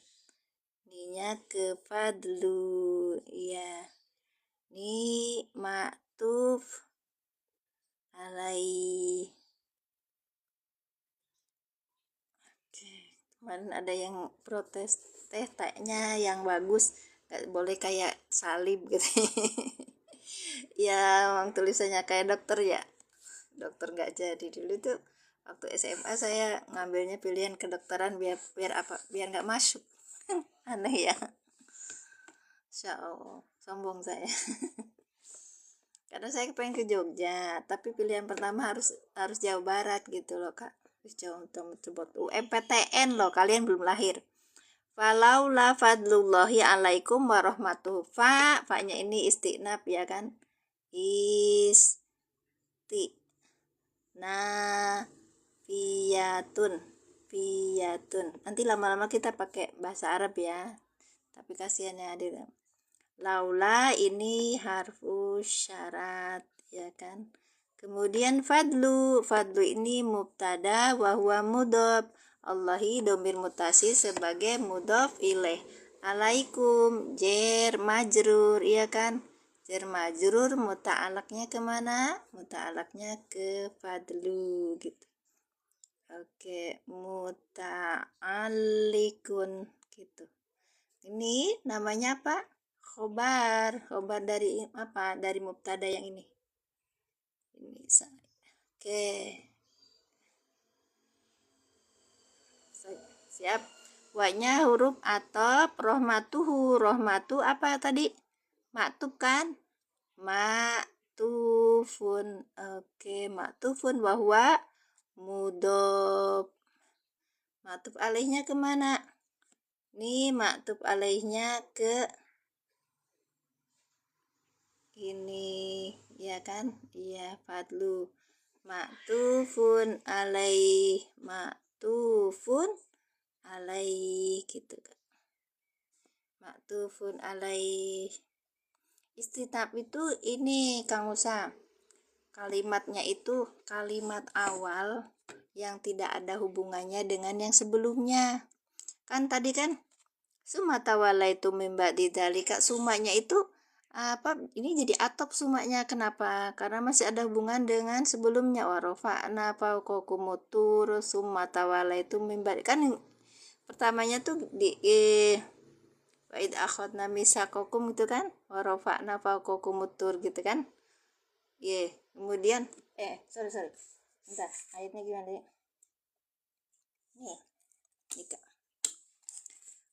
Ininya ke fadlu, iya. Ini maktuf alai. Kemarin ada yang protes, teh taknya yang bagus, gak boleh kayak salib gitu. Ya, memang tulisannya kayak dokter ya. Dokter gak jadi. Dulu tuh waktu SMA saya ngambilnya pilihan kedokteran biar apa? Biar nggak masuk. Aneh ya. Insya Allah, sombong saya. Karena saya pengen ke Jogja, tapi pilihan pertama harus Jawa Barat gitu loh, Kak. Terus coba UMPTN loh, kalian belum lahir. Falaula fadlullahi alaikum warahmatuhu. Fa-nya ini istinaf ya kan? Fiyatun. Nanti lama-lama kita pakai bahasa Arab ya. Tapi kasihan ya adik. Laula ini harfu syarat ya kan. Kemudian fadlu ini mubtada wa huwa mudhof. Allahi domir mutasi sebagai mudhof ilaih. Alaikum jer majrur ya kan. Jer majrur muta'alaknya kemana? Muta'alaknya ke fadlu gitu. Oke, muta'alikun gitu. Ini namanya apa? Khobar dari apa? Dari mubtada yang ini. Oke. Siap. Wa-nya huruf atop, rohmatuhu. Rohmatu apa tadi? Maktub kan? Maktufun. Oke, maktufun bahwa mudob. Maktub alaihnya kemana? Nih maktub alaihnya ke ini, ya kan? Iya, fadlu. Maktufun alaih. Maktufun alaih gitu kan. Maktufun alaih. Istitab itu ini Kang Musa. Kalimatnya itu kalimat awal yang tidak ada hubungannya dengan yang sebelumnya. Kan tadi kan summa tawallaitu min ba'di dzalika, sumanya itu apa ini jadi atop sumanya, kenapa? Karena masih ada hubungan dengan sebelumnya. Wa rafa'na fawqakumut tur summa tawallaitu min ba'di, kan pertamanya tuh di wa id akhadna misaqakum gitu kan, wa rafa'na fawqakumut tur gitu kan. Kemudian sorry bentar, ayatnya gimana ya? Nih Kak.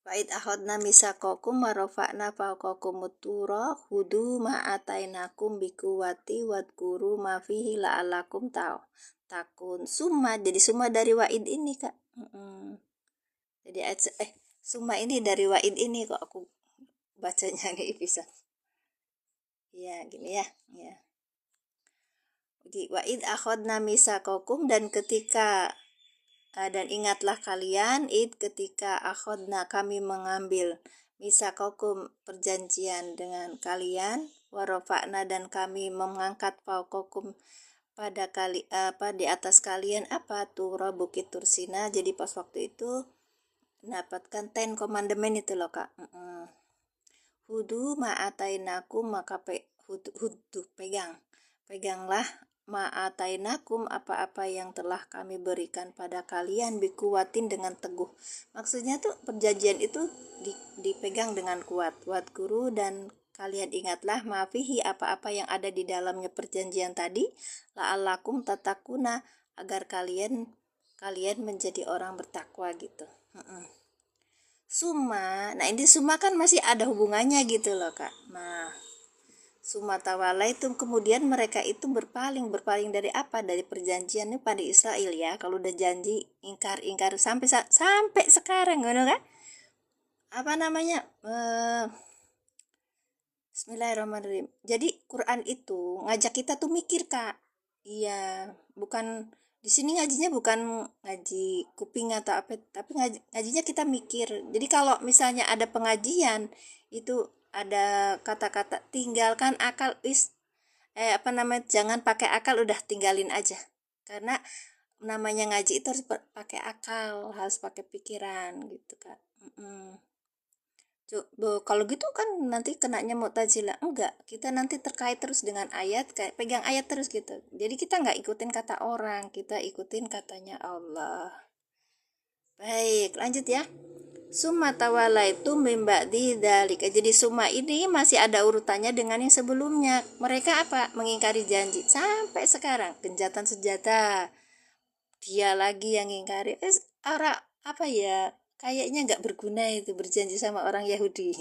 Wa id akhadna misaqakum wa rafa'na fawqakumut tura khudu ma atainakum biquwwati wadhkuru ma fihi la'allakum takun. Summa, jadi summa dari waid ini Kak. Jadi summa ini dari waid ini kok aku bacanya nggak bisa. Ya gini ya. Jadi waid akhadna misaqakum, dan ketika dan ingatlah kalian ketika akhadna kami mengambil misaqakum perjanjian dengan kalian, warofakna dan kami mengangkat fauqakum pada di atas kalian apa Tura Bukit Tursina. Jadi pas waktu itu mendapatkan 10 commandment itu loh Kak. Hudu ma'atainakum, maka hudu peganglah ma'atainakum apa-apa yang telah kami berikan pada kalian bikuwatin dengan teguh. Maksudnya tuh perjanjian itu dipegang dengan kuat. Wadkuru, dan kalian ingatlah mafihi apa-apa yang ada di dalamnya perjanjian tadi, la'allakum tatakuna, agar kalian menjadi orang bertakwa gitu. Summa, nah ini summa kan masih ada hubungannya gitu loh Kak. Nah, summa tawala itu kemudian mereka itu berpaling dari apa? Dari perjanjiannya pada Israel ya. Kalau udah janji ingkar sampai sekarang gitu kan. Apa namanya? Bismillahirrahmanirrahim. Jadi Quran itu ngajak kita tuh mikir Kak. Iya, bukan di sini ngajinya bukan ngaji kuping atau apa, tapi ngajinya kita mikir. Jadi kalau misalnya ada pengajian itu ada kata-kata tinggalkan akal jangan pakai akal, udah tinggalin aja. Karena namanya ngaji itu harus pakai akal, harus pakai pikiran gitu Kak. Kalau gitu kan nanti kenanya Mu'tazilah. Enggak, kita nanti terkait terus dengan ayat, kayak pegang ayat terus gitu. Jadi kita nggak ikutin kata orang, kita ikutin katanya Allah. Baik, lanjut ya. Summa tawallaitu min ba'di dzalika. Jadi summa ini masih ada urutannya dengan yang sebelumnya. Mereka apa? Mengingkari janji sampai sekarang, genjatan senjata. Dia lagi yang ngingkari. Apa ya? Kayaknya nggak berguna itu berjanji sama orang Yahudi.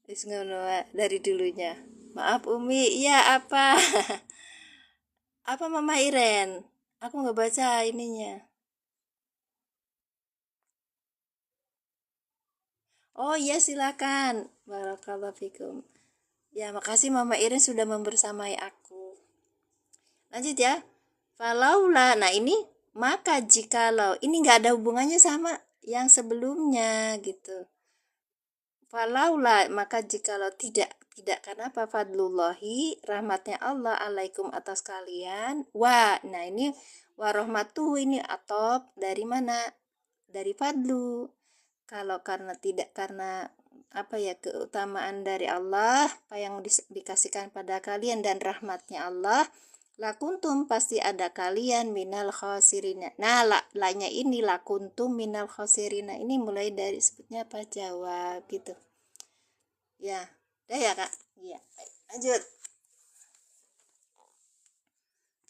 Wis ngono dari dulunya. Maaf Umi, iya apa? Apa Mama Iren? Aku nggak baca ininya. Oh iya silakan. Barakallahu fikum. Ya makasih Mama Iren sudah membersamai aku. Lanjut ya. Falaula, nah ini maka jikalau, ini nggak ada hubungannya sama yang sebelumnya gitu. Falaula, maka jikalau tidak karena apa? Fadlullahi, rahmatnya Allah alaikum atas kalian. Nah ini warahmatuhu, ini atop dari mana? Dari fadlu. Kalau karena apa ya, keutamaan dari Allah, apa yang dikasihkan pada kalian dan rahmatnya Allah, lakuntum, pasti ada kalian minal khosirina. Nah lanya ini lakuntum minal khosirina, ini mulai dari sebutnya apa? Jawab gitu ya. Udah ya Kak? Iya, lanjut.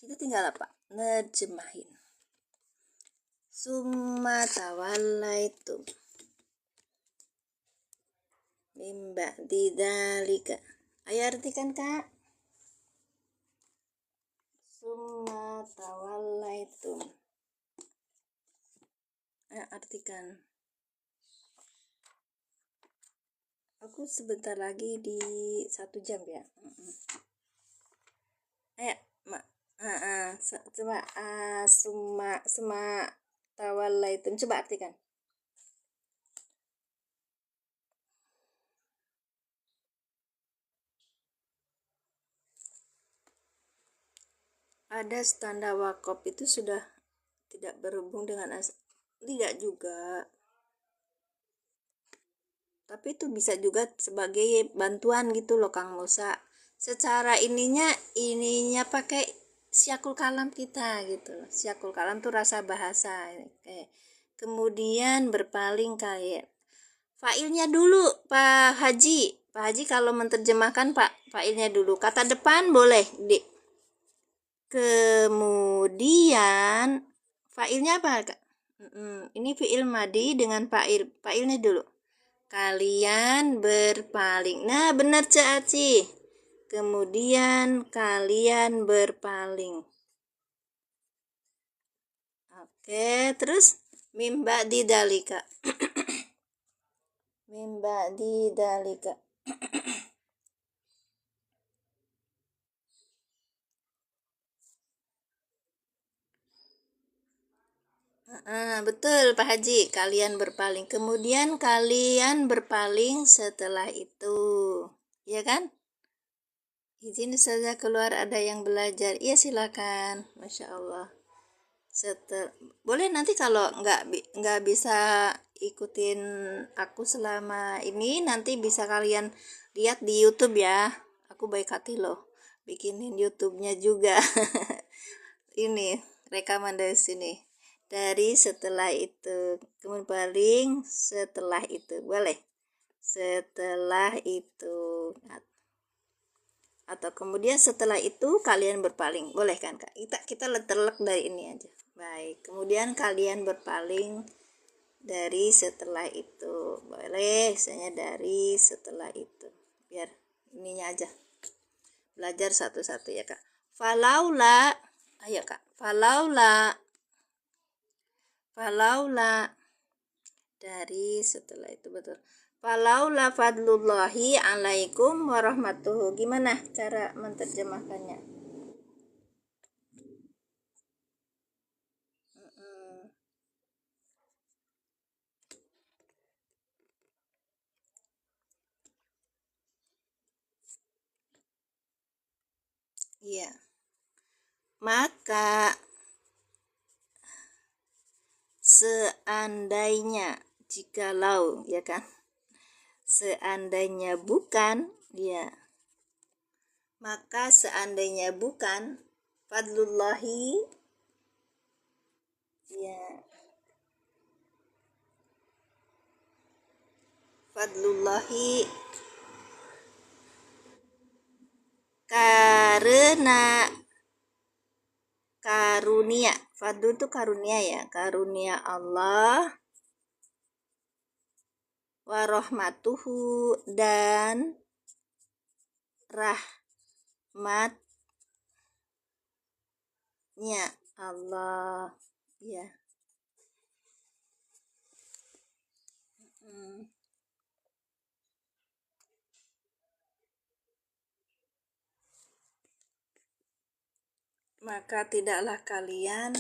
Kita tinggal apa? Nerjemahin. Summa tawallaitum min ba'di dzalika. Ayo artikan, Kak. Summa tawallaitum. Ayo artikan. Aku sebentar lagi di 1 jam ya. Ayo, coba summa tawallaitum. Coba artikan. Ada tanda wakaf itu sudah tidak berhubung dengan tidak juga. Tapi itu bisa juga sebagai bantuan gitu loh Kang Musa. Secara ininya pakai syakul kalam kita gitu. Syakul kalam tuh rasa bahasa kayak. Kemudian berpaling kayak failnya dulu Pak Haji. Pak Haji kalau menerjemahkan failnya dulu. Kata depan boleh, Dik. Kemudian failnya apa Kak? Ini fiil madi dengan failnya dulu. Kalian berpaling. Nah, benar Cak Aci. Kemudian kalian berpaling. Oke, terus mimba di dalika. Mimba di dalika. Betul Pak Haji, kalian berpaling. Kemudian kalian berpaling setelah itu. Ya kan? Izin saja keluar, ada yang belajar. Iya silakan. Masya Allah. Boleh nanti kalau nggak bisa ikutin aku selama ini, nanti bisa kalian lihat di YouTube ya. Aku baik hati loh, bikinin YouTube-nya juga. Ini rekaman dari sini. Dari setelah itu, kemudian paling setelah itu, boleh. Setelah itu, atau kemudian setelah itu kalian berpaling, boleh kan Kak? Kita terlek dari ini aja. Baik, kemudian kalian berpaling dari setelah itu, boleh. Misalnya dari setelah itu, biar ininya aja belajar satu-satu ya Kak. Falaula, ayo Kak. Falaula dari setelah itu, betul. Falaula fadlullahi alaikum warahmatuhu. Gimana cara menerjemahkannya? Iya. Maka seandainya, jikalau, ya kan? Seandainya bukan, ya. Maka seandainya bukan fadlullahi, ya. Fadlullahi karena karunia, fadlu itu karunia ya, karunia Allah, warahmatuhu dan rahmatnya Allah, ya. Maka tidaklah kalian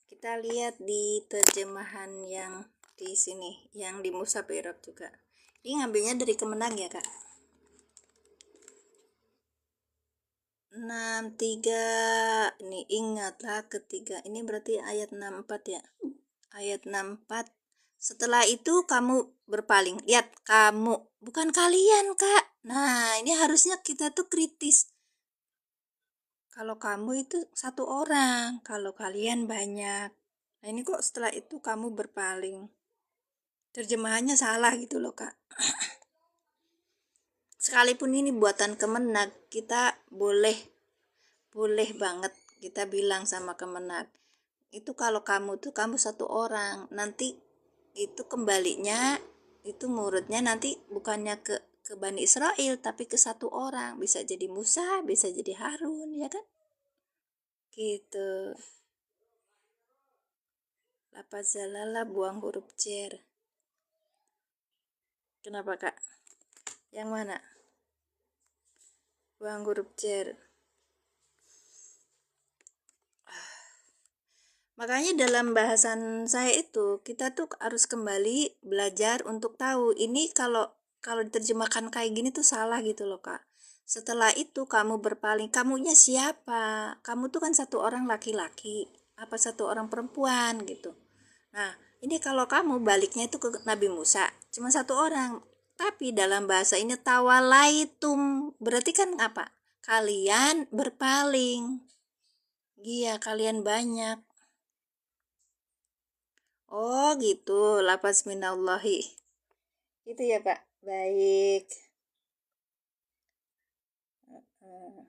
kita lihat di terjemahan yang di sini, yang di Mushaf Iraq juga. Ini ngambilnya dari Kemenang ya Kak. 63, ini ingatlah ketiga. Ini berarti ayat 64 ya. Ayat 64. Setelah itu kamu berpaling. Lihat, kamu, bukan kalian Kak. Nah, ini harusnya kita tuh kritis. Kalau kamu itu satu orang, kalau kalian banyak. Nah, ini kok setelah itu kamu berpaling. Terjemahannya salah gitu loh Kak. Sekalipun ini buatan Kemenag, kita boleh boleh banget kita bilang sama Kemenak, itu kalau kamu tuh kamu satu orang, nanti itu kembalinya itu muridnya nanti bukannya ke Bani Israel tapi ke satu orang, bisa jadi Musa, bisa jadi Harun, ya kan? Gitu. Lafaz zalala buang huruf cer. Kenapa kak? Yang mana? Buang huruf cer. Makanya dalam bahasan saya itu kita tuh harus kembali belajar untuk tahu ini kalau diterjemahkan kayak gini tuh salah gitu loh kak. Setelah itu kamu berpaling, kamunya siapa? Kamu tuh kan satu orang laki-laki, apa satu orang perempuan gitu. Nah, ini kalau kamu baliknya itu ke Nabi Musa, cuma satu orang. Tapi dalam bahasa ini tawalaitum, berarti kan apa? Kalian berpaling. Iya, kalian banyak. Oh gitu, lapas minallahi. Itu ya Pak. Baik. Eh,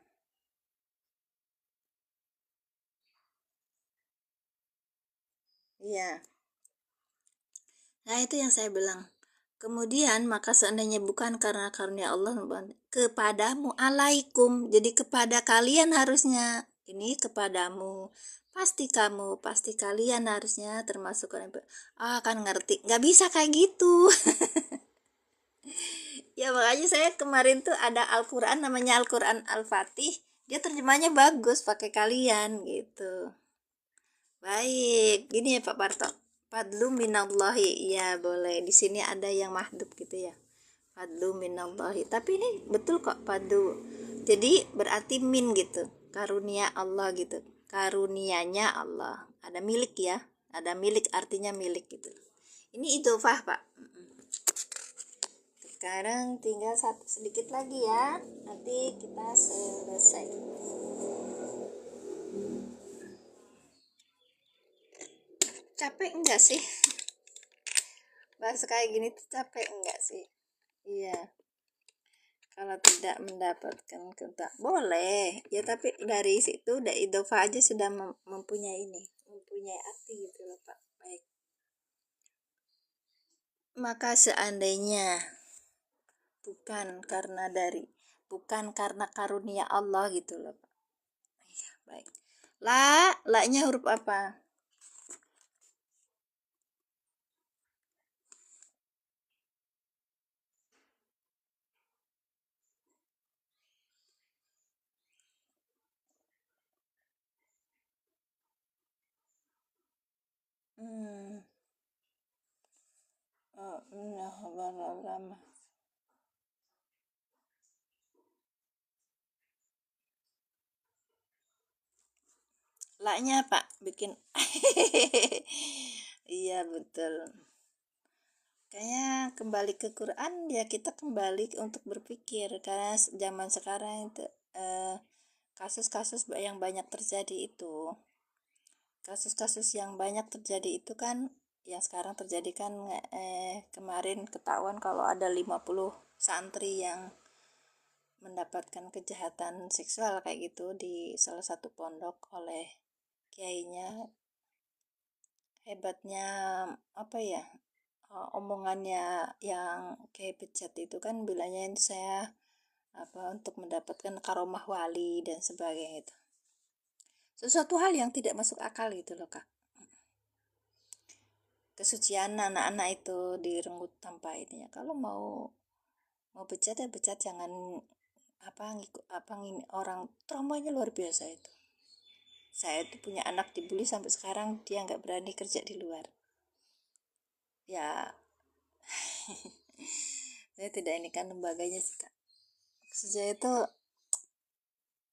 Iya. Nah itu yang saya bilang. Kemudian maka seandainya bukan karena karunia Allah kepadamu alaikum. Jadi kepada kalian harusnya. Ini kepadamu. Pasti kamu, pasti kalian harusnya termasuk orang kan ngerti. Nggak bisa kayak gitu. Ya makanya saya kemarin tuh ada Al-Quran namanya Al-Quran Al-Fatih. Dia terjemahnya bagus pakai kalian gitu. Baik, gini ya Pak Parto. Fadlu minallahi, ya boleh. Di sini ada yang mahdub gitu ya. Fadlu minallahi. Tapi ini betul kok fadlu. Jadi berarti min gitu. Karunia Allah gitu. Karunianya Allah. Ada milik ya. Ada milik artinya milik gitu. Ini idofah Pak. Sekarang tinggal satu sedikit lagi ya. Nanti kita selesai. Capek enggak sih? Bahas kayak gini tuh capek enggak sih? Iya. Kalau tidak mendapatkan kita boleh ya, tapi dari situ udah idofa aja sudah mempunyai ini, mempunyai arti gitu loh Pak. Baik. Maka seandainya bukan karena karunia Allah gitu loh Pak. Iya, baik. La-nya huruf apa? Hmm. Oh, nah, La-nya Pak bikin iya betul. Kayaknya kembali ke Quran ya, kita kembali untuk berpikir karena zaman sekarang itu kasus-kasus yang banyak terjadi itu, kasus-kasus yang banyak terjadi itu kan yang sekarang terjadi kan, kemarin ketahuan kalau ada 50 santri yang mendapatkan kejahatan seksual kayak gitu di salah satu pondok oleh kiainya. Hebatnya apa ya, omongannya yang kayak bejat itu kan bilangnya itu saya apa untuk mendapatkan karomah wali dan sebagainya itu, sesuatu hal yang tidak masuk akal gitu loh kak. Kesucian anak-anak itu direnggut tanpa ini ya. Kalau mau mau bejat ya bejat, jangan apa ngikut apa ngini orang, traumanya luar biasa itu. Saya tuh punya anak dibully sampai sekarang dia nggak berani kerja di luar ya. Saya tidak ini kan lembaganya sih kak. Sejak itu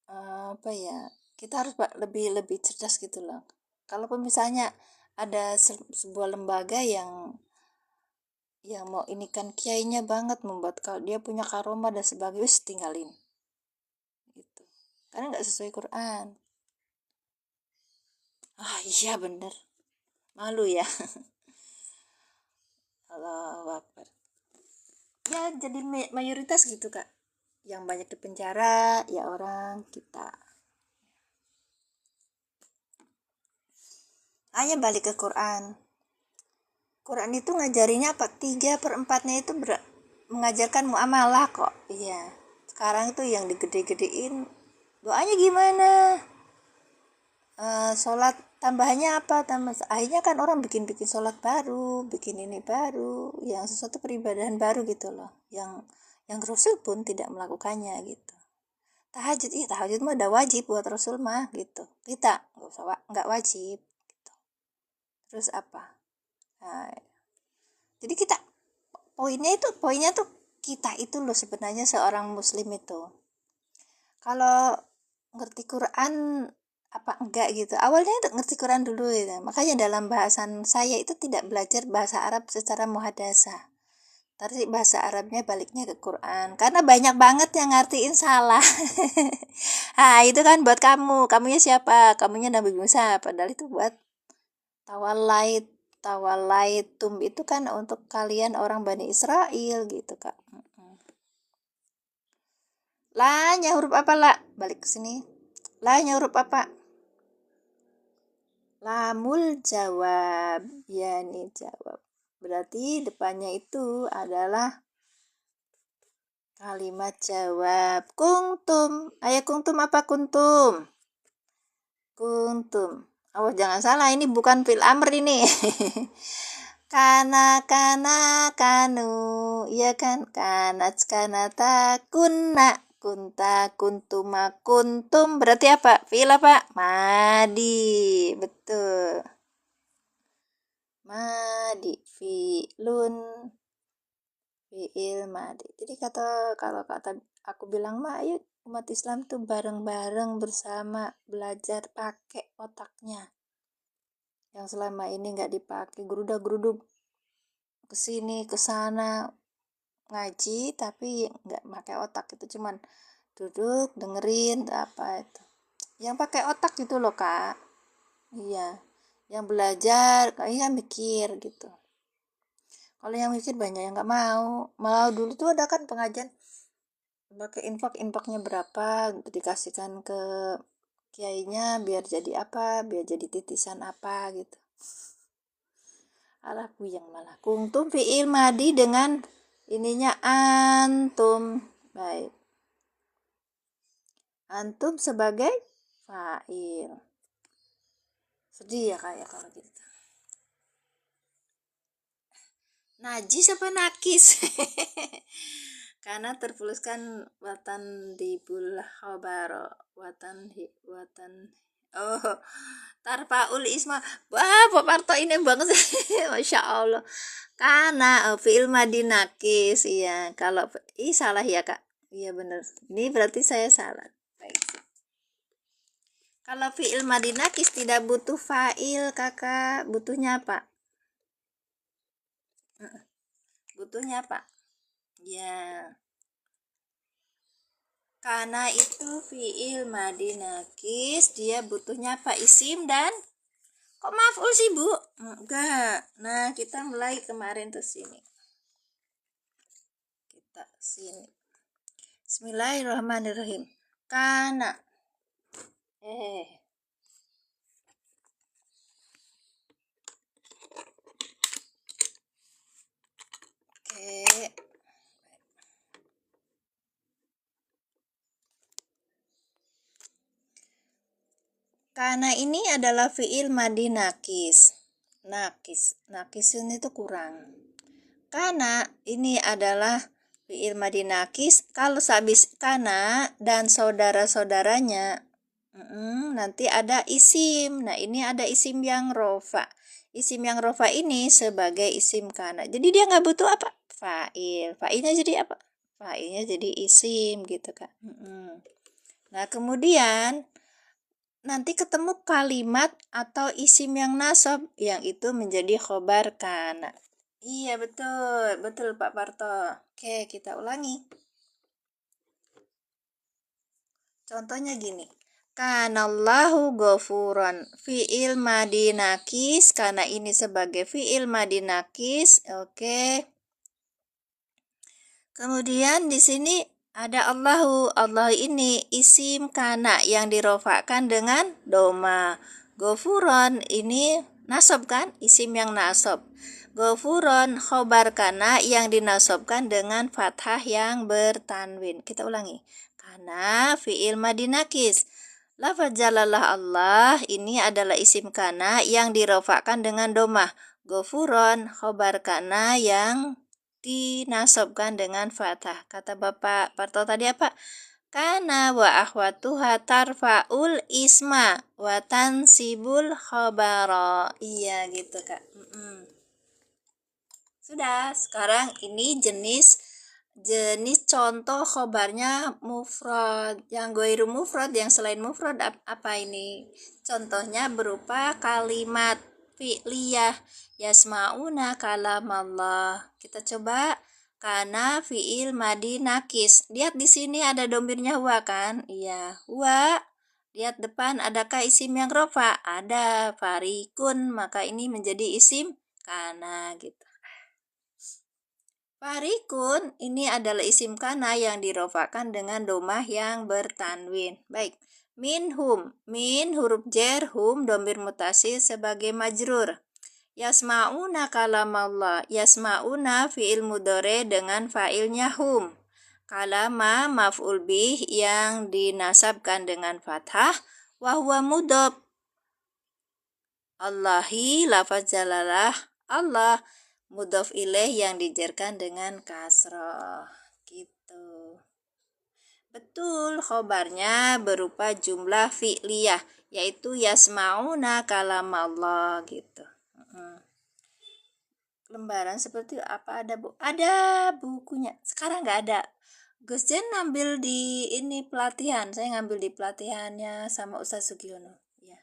apa ya, kita harus lebih lebih cerdas gitu loh. Kalaupun misalnya ada sebuah lembaga yang mau ini kan kiainya banget membuat kalau dia punya karomah dan sebagainya, tinggalin gitu karena nggak sesuai Quran. Iya bener, malu ya. Allahu Akbar. Ya jadi mayoritas gitu kak, yang banyak di penjara ya orang kita. Hanya balik ke Quran. Quran itu ngajarinnya apa? 3/4-nya itu mengajarkan muamalah kok. Iya. Sekarang itu yang digede-gedein doanya gimana? Sholat tambahannya apa? Akhirnya kan orang bikin sholat baru, bikin ini baru, yang sesuatu peribadahan baru gitu loh. Yang Rasul pun tidak melakukannya gitu. Tahajud mah udah wajib buat Rasul mah gitu. Kita nggak wajib gitu. Terus apa? Nah, jadi poinnya tuh kita itu loh sebenarnya seorang muslim itu. Kalau ngerti Quran apa enggak gitu. Awalnya itu ngerti Quran dulu gitu. Makanya dalam bahasan saya itu tidak belajar bahasa Arab secara muhadasah. Tapi bahasa Arabnya baliknya ke Quran. Karena banyak banget yang ngertiin salah. Ah, itu kan buat kamu. Kamunya siapa? Kamunya Nabi Musa. Padahal itu buat tawalaitum itu kan untuk kalian orang Bani Israel gitu, Kak. La-nya huruf apa, La? Balik ke sini. La-nya huruf apa? Lamul jawab. Ya, nih jawab. Berarti depannya itu adalah kalimat jawab. Kuntum. Ayo kuntum apa kuntum? Kuntum. Oh, jangan salah, ini bukan fil amr ini. Kana kanu, iya kan? Kanata kunna, kunta kuntuma kuntum, berarti apa? Fi'il apa? Madi. Betul. Madi, fi'lun, fi'il madi. Jadi kalau kata aku bilang mah, ayo umat Islam tuh bareng-bareng bersama belajar pakai otaknya yang selama ini nggak dipakai, geruda-geruduk kesini kesana ngaji tapi nggak pakai otak, itu cuman duduk dengerin apa itu. Yang pakai otak gitu loh, Kak. Iya, yang belajar kayak mikir gitu. Kalau yang mikir banyak yang nggak mau. Malah dulu tuh ada kan pengajian pakai infaknya berapa dikasihkan ke kiainya biar jadi apa, biar jadi titisan apa gitu. Alah yang malah. Kuntum fi'il madi dengan ininya antum. Baik. Antum sebagai fa'il. Sedih ya kayak kalau gitu. Najis apa nakis? Karena terpuluskan watan dibul khabaro. Watan oh tarfaul isma. Wah, Pak Parto ini banget. Masya Allah. Karena fi'il madi nakis, iya. Kalau salah ya, Kak. Iya benar. Ini berarti saya salah. Baik. Kalau fi'il madi nakis tidak butuh fa'il, Kakak. Butuhnya apa? Butuhnya apa? Ya. Karena itu fi'il madi nakis, dia butuhnya apa? Isim dan kok maf'ul sih, Bu? Enggak. Nah, kita mulai kemarin tuh sini. Kita sini. Bismillahirrahmanirrahim. Kana. Oke. Kana ini adalah fi'il madi nakis. Nakis ini tuh kurang. Kana ini adalah fi'il madi nakis. Kalau sehabis kana dan saudara-saudaranya nanti ada isim. Nah, ini ada isim yang rofa. Isim yang rofa ini sebagai isim kana. Jadi dia nggak butuh apa? Fa'il. Fa'ilnya jadi apa? Fa'ilnya jadi isim gitu, Kak. Nah, kemudian nanti ketemu kalimat atau isim yang nasab yang itu menjadi khobar kana. Iya, betul Pak Parto. Oke, kita ulangi. Contohnya gini. Kanallahu ghafuran, fi'il madi nakis, karena ini sebagai fi'il madi nakis. Oke. Kemudian di sini ada Allahu. Allah ini isim kana yang dirofakkan dengan doma. Ghafuran ini nasab kan, isim yang nasab. Gofuron khobar kana yang dinasobkan dengan fathah yang bertanwin. Kita ulangi. Kana fi'il madi nakis. Lafaz jalalah Allah ini adalah isim kana yang dirofakkan dengan domah. Gofuron khobar kana yang dinasobkan dengan fathah. Kata Bapak Parto tadi apa? Kana wa akhwatuha tarfa'ul isma wa tansibul khabara. Iya gitu Kak. Sudah, sekarang ini jenis contoh khobarnya mufrad. Yang ghairu mufrad, yang selain mufrad apa ini? Contohnya berupa kalimat fi'liyah. Yasma'una kalamallah. Kita coba. Kana fi'il madi nakis. Lihat di sini ada domirnya huwa kan? Iya, huwa. Lihat depan, adakah isim yang rofa? Ada, farikun. Maka ini menjadi isim kana gitu. Farikun ini adalah isim kana yang dirofakan dengan domah yang bertanwin. Baik. Minhum. Min huruf jer, hum domir mutasil sebagai majrur. Yasma'una kalamallah. Yasma'una fi'il mudhari dengan fa'ilnya hum. Kalama maf'ul bih yang dinasabkan dengan fathah. Wahwa mudhof. Allahi lafaz jalalah Allah. Mudhof ilaih yang dijerkan dengan kasroh. Gitu. Betul, khobarnya berupa jumlah fi'liyah, yaitu yasma'una kalamallah gitu. Lembaran seperti apa ada bu? Ada bukunya. Sekarang nggak ada. Gus Jen ngambil di ini pelatihan. Saya ngambil di pelatihannya sama Ustaz Sugiono. Ya,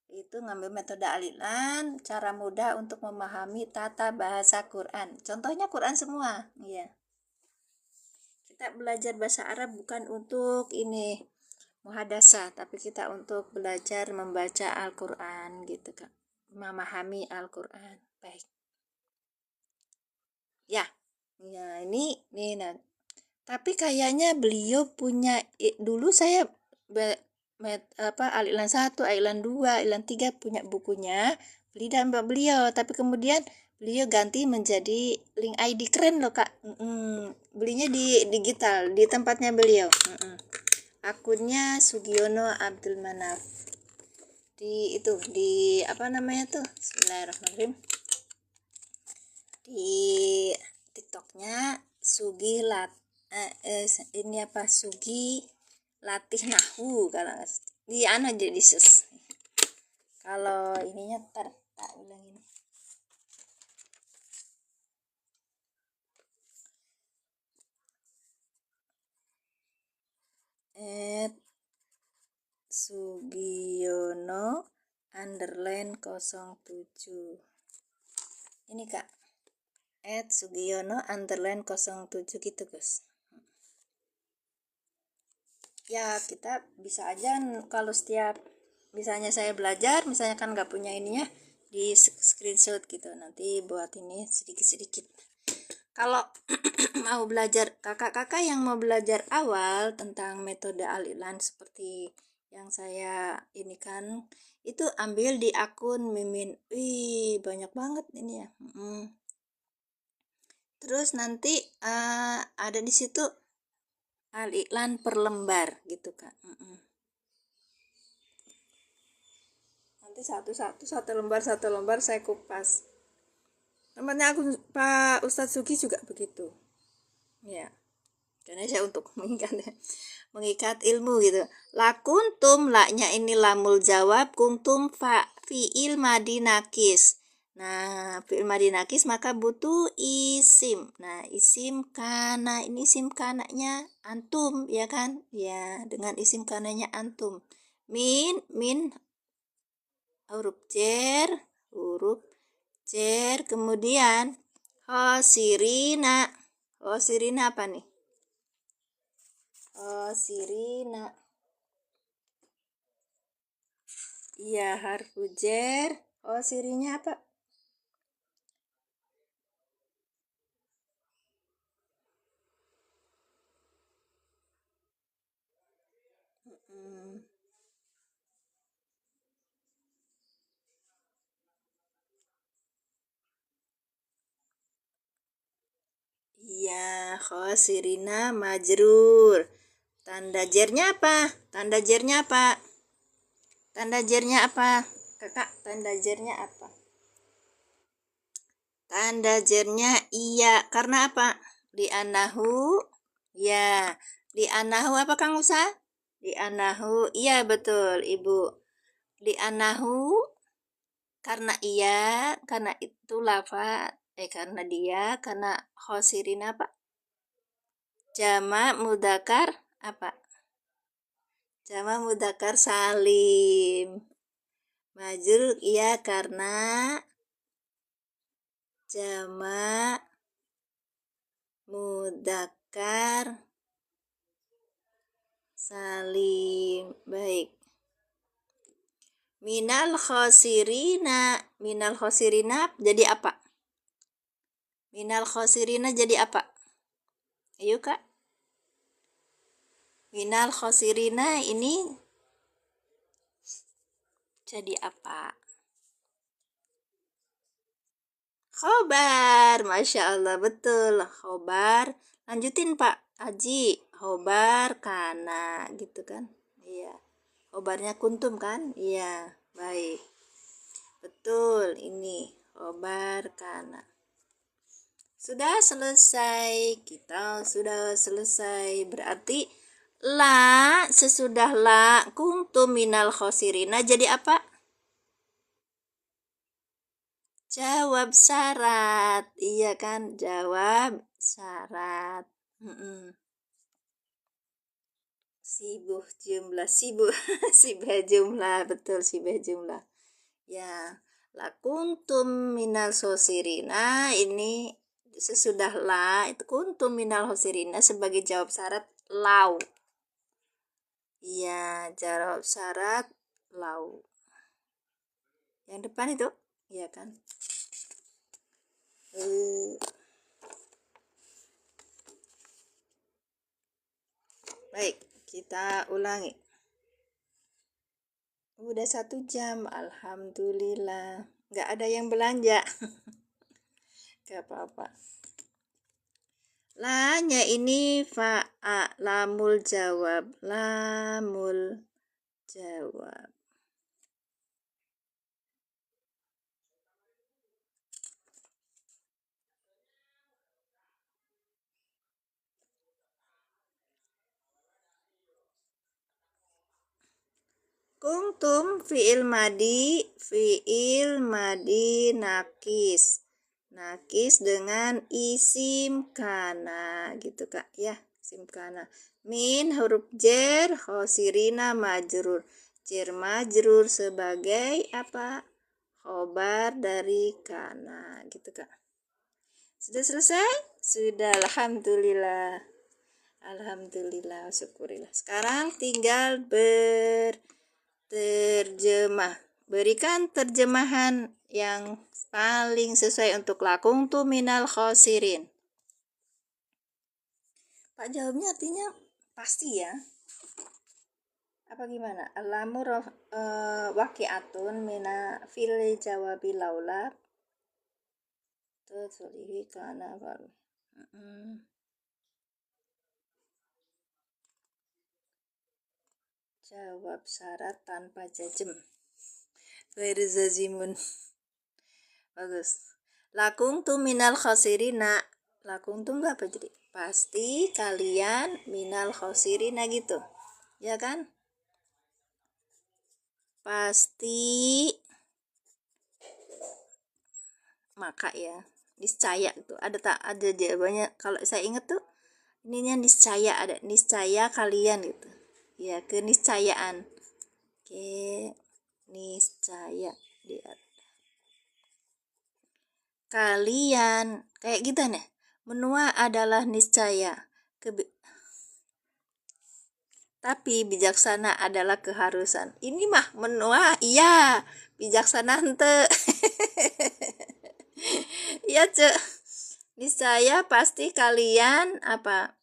itu ngambil metode alilan, cara mudah untuk memahami tata bahasa Quran. Contohnya Quran semua. Iya. Kita belajar bahasa Arab bukan untuk ini muhadasah, tapi kita untuk belajar membaca Al-Quran gitu Kak. Memahami Al-Quran. Baik. Ya, ini nah. Tapi kayaknya beliau punya dulu saya alilan 1, alilan 2, alilan 3 punya bukunya, beli dan beliau, tapi kemudian beliau ganti menjadi link ID, keren loh Kak. Belinya di digital di tempatnya beliau. Akunnya Sugiono Abdul Manaf. Di itu di apa namanya tuh? Bismillahirrahmanirrahim. Di TikToknya Sugi ini apa Sugi latih nahu kalau di aja di sus. Kalau ininya ntar tak bilang ini. Sugiono _ 07. Ini Kak. Sugiono _ 07 gitu guys. Ya kita bisa aja kalau setiap misalnya saya belajar, misalnya kan nggak punya ininya, di screenshot gitu, nanti buat ini sedikit-sedikit. Kalau mau belajar, kakak-kakak yang mau belajar awal tentang metode alilan seperti yang saya ini kan, itu ambil di akun Mimin. Banyak banget ini ya. Terus nanti ada di situ al-iklan per lembar gitu Kak. Nanti satu lembar saya kupas. Tempatnya aku Pak Ustadz Sugi juga begitu. Ya. Karena saya untuk mengikat ilmu gitu. La kuntum, laknya ini lamul jawab, kuntum fi'il madi nakis. Nah, fi'il madi nakis maka butuh isim. Nah, isim kana, ini isim kananya antum, ya kan? Ya, dengan isim kananya antum. Min huruf jer, kemudian khosirina. Khosirina apa nih? Khosirina. Iya, harfu jer. Khosirinya apa? Iya, khosirina majrur. Tanda jernya apa? Tanda jernya apa? Tanda jernya apa? Kakak, tanda jernya apa? Tanda jernya iya. Karena apa? Di anahu. Ya. Di anahu apa Kang Musa? Di anahu. Iya betul Ibu. Di anahu. Karena iya. Karena itu lafaz. Karena dia. Karena khosirin apa? Jama mudakar apa? Jama mudakar salim. Majrur iya karena jama mudakar salim. Baik. Minal khosirina jadi apa? Minal khosirina jadi apa? Ayo Kak. Minal khosirina ini jadi apa? Khobar, Masya Allah, betul. Khobar. Lanjutin Pak Haji. Khobar kana, gitu kan? Iya. Khobarnya kuntum kan? Iya, baik. Betul, ini. Khobar kana. Sudah selesai. Kita sudah selesai. Berarti la, sesudah la, kuntum minal khosirina jadi apa? Jawab syarat. Iya kan? Jawab syarat. Sibuh jumlah. Sibah jumlah. Betul, sibah jumlah. Ya. La kuntum minal khosirina. Ini sesudah la. Itu kuntum minal khosirina sebagai jawab syarat lau. Iya, jawab syarat lau. Yang depan itu. Iya kan? Baik, kita ulangi. Udah 1 jam, alhamdulillah. Nggak ada yang belanja. Gak apa-apa. La-nya ini fa'a, lamul jawab. Lamul jawab. Kuntum fi'il madi nakis. Nakis dengan isim kana gitu Kak ya, isim kana. Min huruf jer, khosirina majrur. Jer majrur sebagai apa? Khobar dari kana gitu Kak. Sudah selesai? Sudah, alhamdulillah. Alhamdulillah, syukurillah. Sekarang tinggal terjemah. Berikan terjemahan yang paling sesuai untuk lakung tu minal khosirin. Pak, jawabnya artinya pasti ya. Apa gimana? Al-amur waqi'atun mina fil jawabi laula. Tusulihi kana baru. Jawab syarat tanpa jazm. Ghairu zazimun. Bagus. Lakung tu minal khosirina. Lakung tu apa jadi? Pasti kalian minal khosirina gitu. Ya kan? Pasti maka ya. Niscaya tuh. Ada jawabannya. Kalau saya ingat tuh ininya niscaya, ada niscaya kalian gitu. Ya, keniscayaan. Oke, niscaya lihat. Kalian kayak gitu nih. Menua adalah niscaya. Tapi bijaksana adalah keharusan. Ini mah menua iya, bijaksana ente. Iya, Cek. Niscaya pasti kalian apa?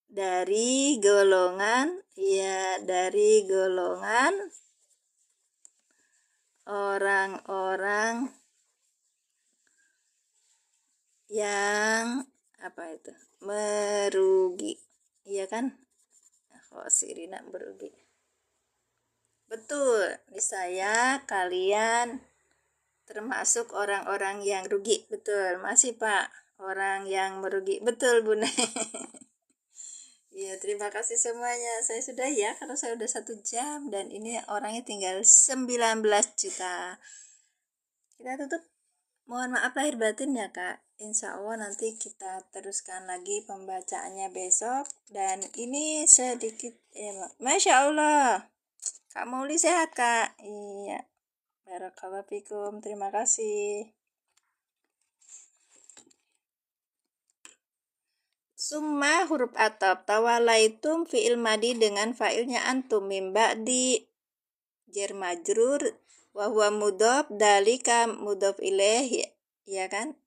Dari golongan, ya, dari golongan orang-orang yang apa itu, merugi, iya kan? Khosirina merugi. Betul, di saya kalian termasuk orang-orang yang rugi. Betul, masih Pak, orang yang merugi. Betul Bunda. Iya, terima kasih semuanya. Saya sudah ya, karena saya udah 1 jam dan ini orangnya tinggal 19 juta. Kita tutup. Mohon maaf lahir batin ya Kak. Insya Allah nanti kita teruskan lagi pembacaannya besok. Dan ini sedikit, Masya Allah. Kak Mauli sehat Kak? Iya. Barakallahu fikum. Terima kasih. Summa huruf atop tawalaitum fi'il madi dengan fa'ilnya antum mimba di jar majrur wa huwa mudhof dalika mudhof ilaih, ya kan?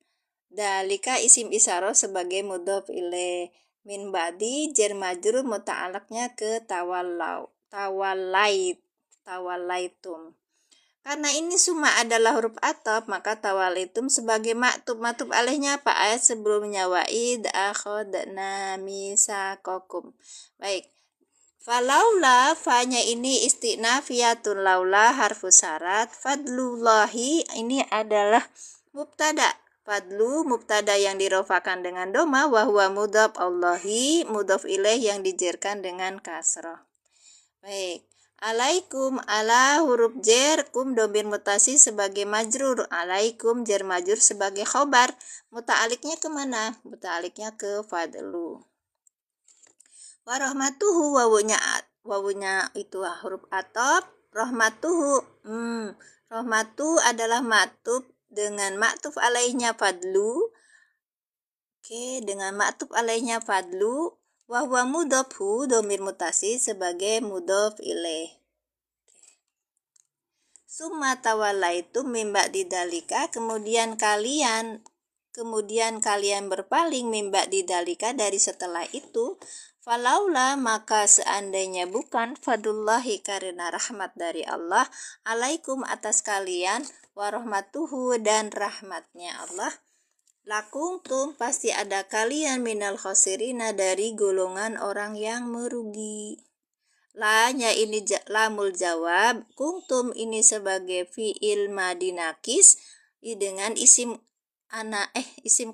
Dalika isim isyarah sebagai mudhof ilaih. Min ba'di jar majrur muta'alaqnya ke tawallaitum. Karena ini summa adalah huruf atop, maka tawalaitum sebagai maktub alaihnya apa? Ayat sebelumnya wa'id akhadna misaqakum. Baik. Falaula, fanya ini istinafiyatun, laula harfu syarat, fadlullahi ini adalah mubtada. Fadlu mubtada yang dirofakan dengan doma, wahwa mudhaf Allahi mudhaf ilaih yang dijerkan dengan kasrah. Baik. Alaikum ala huruf jer kum domir mutasi sebagai majrur, alaikum jer majrur sebagai khobar. Muta'aliknya kemana? Muta'aliknya ke fadlu. Warahmatuhu wawunya itu huruf atop. Rahmatuhu, rahmatu adalah maktub dengan maktub alaihnya fadlu. Oke, dengan maktub alaihnya fadlu. Wahwa mudhofhu domir mutasi sebagai mudhof ilaih. Summa tawallaitum mimba didalika, kemudian kalian berpaling mimba didalika dari setelah itu. Falaula, maka seandainya bukan, fadullahi karena rahmat dari Allah, alaikum atas kalian, warahmatuhu dan rahmatnya Allah, lakuntum pasti ada kalian minal khosirina dari golongan orang yang merugi. La-nya ini lamul jawab, kuntum ini sebagai fi'il madinakis dengan isim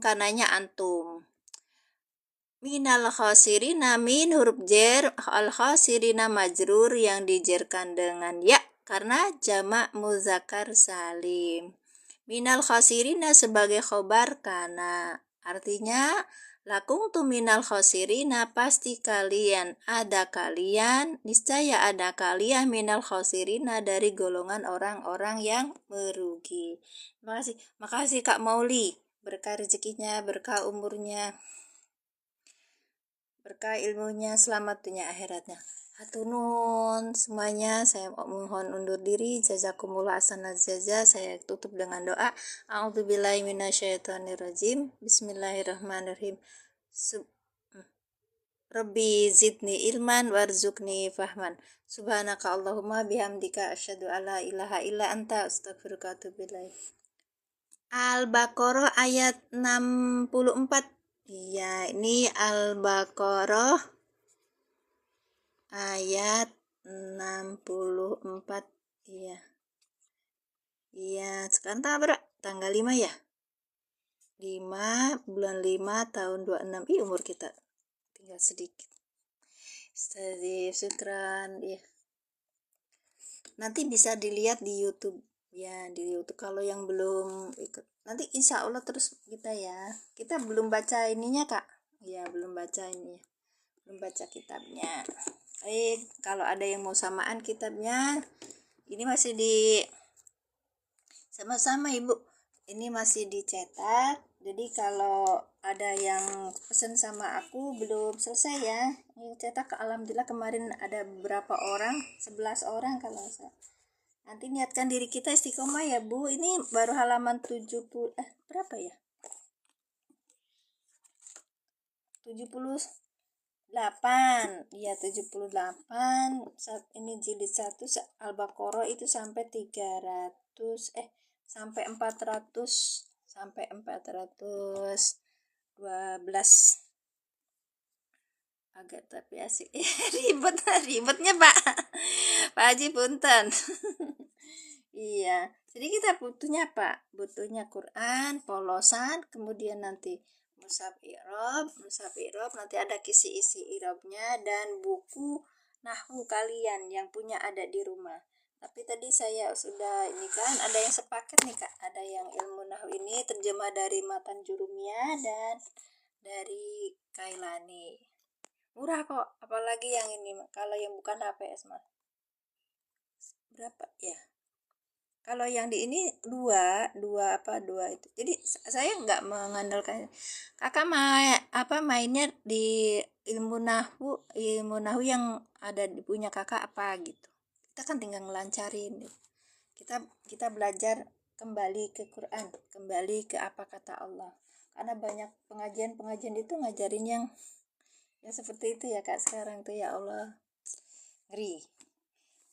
kananya antum. Minal khosirina, min huruf jer, al khosirina majrur yang dijerkan dengan ya karena jamak muzakkar salim. Minal khosirina sebagai khobar kana, artinya lakum tu minal khosirina, pasti kalian, niscaya ada kalian minal khosirina dari golongan orang-orang yang merugi. Makasih Kak Mauli, berkah rezekinya, berkah umurnya, berkah ilmunya, selamat dunia akhiratnya. Hatunun semuanya, saya mohon undur diri. Jazakumullah ahsanal jazaa. Saya tutup dengan doa. A'udzubillahi minasyaitonirrajim. Bismillahirrahmanirrahim. Rabbi zidni ilman warzuqni fahman. Subhanaka Allahumma bihamdika asyhadu alla ilaha illa anta astaghfiruka wa atubu ilaik. Al-Baqarah ayat 64. Iya, ini Al-Baqarah ayat 64. Iya. Iya, sekarang tanggal 5 ya? 5 bulan 5 tahun 26. Umur kita tinggal sedikit. Syukran, ya. Nanti bisa dilihat di YouTube. Ya, di YouTube kalau yang belum ikut. Nanti insya Allah terus kita ya. Kita belum baca ininya Kak. Ya, belum baca ininya. Belum baca kitabnya. Kalau ada yang mau samaan kitabnya, ini masih di sama-sama Ibu. Ini masih dicetak. Jadi kalau ada yang pesen sama aku belum selesai ya. Ini cetak alhamdulillah kemarin ada berapa orang? 11 orang kalau saya. Nanti niatkan diri kita istiqomah ya Bu. Ini baru halaman 70 berapa ya? 78. Iya 78. Saat ini jilid 1 Al-Baqarah itu sampai 300 sampai 400 sampai 412. Agak tapi asik. Ribetnya Pak Haji punten. Iya, jadi kita butuhnya apa? Butuhnya Quran, polosan, kemudian nanti mushaf irob, nanti ada kisi-isi irobnya, dan buku nahwu kalian yang punya ada di rumah. Tapi tadi saya sudah ini kan ada yang sepaket nih Kak, ada yang ilmu nahwu ini terjemah dari Matan Jurumiyah dan dari Kailani. Murah kok, apalagi yang ini kalau yang bukan HPS mah. Berapa ya? Kalau yang di ini dua itu. Jadi saya nggak mengandalkan kakak mainnya di ilmu nahu yang ada di punya kakak apa gitu. Kita kan tinggal ngelancarin. Kita kita belajar kembali ke Quran, kembali ke apa kata Allah. Karena banyak pengajian itu ngajarin yang seperti itu ya Kak sekarang tuh ya Allah. Ngeri.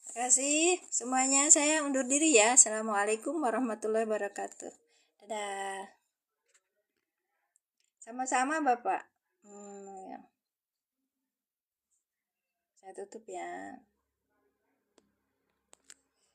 Terima kasih semuanya, saya undur diri ya. Assalamualaikum warahmatullahi wabarakatuh. Dadah. Sama-sama Bapak. Ya. Saya tutup ya.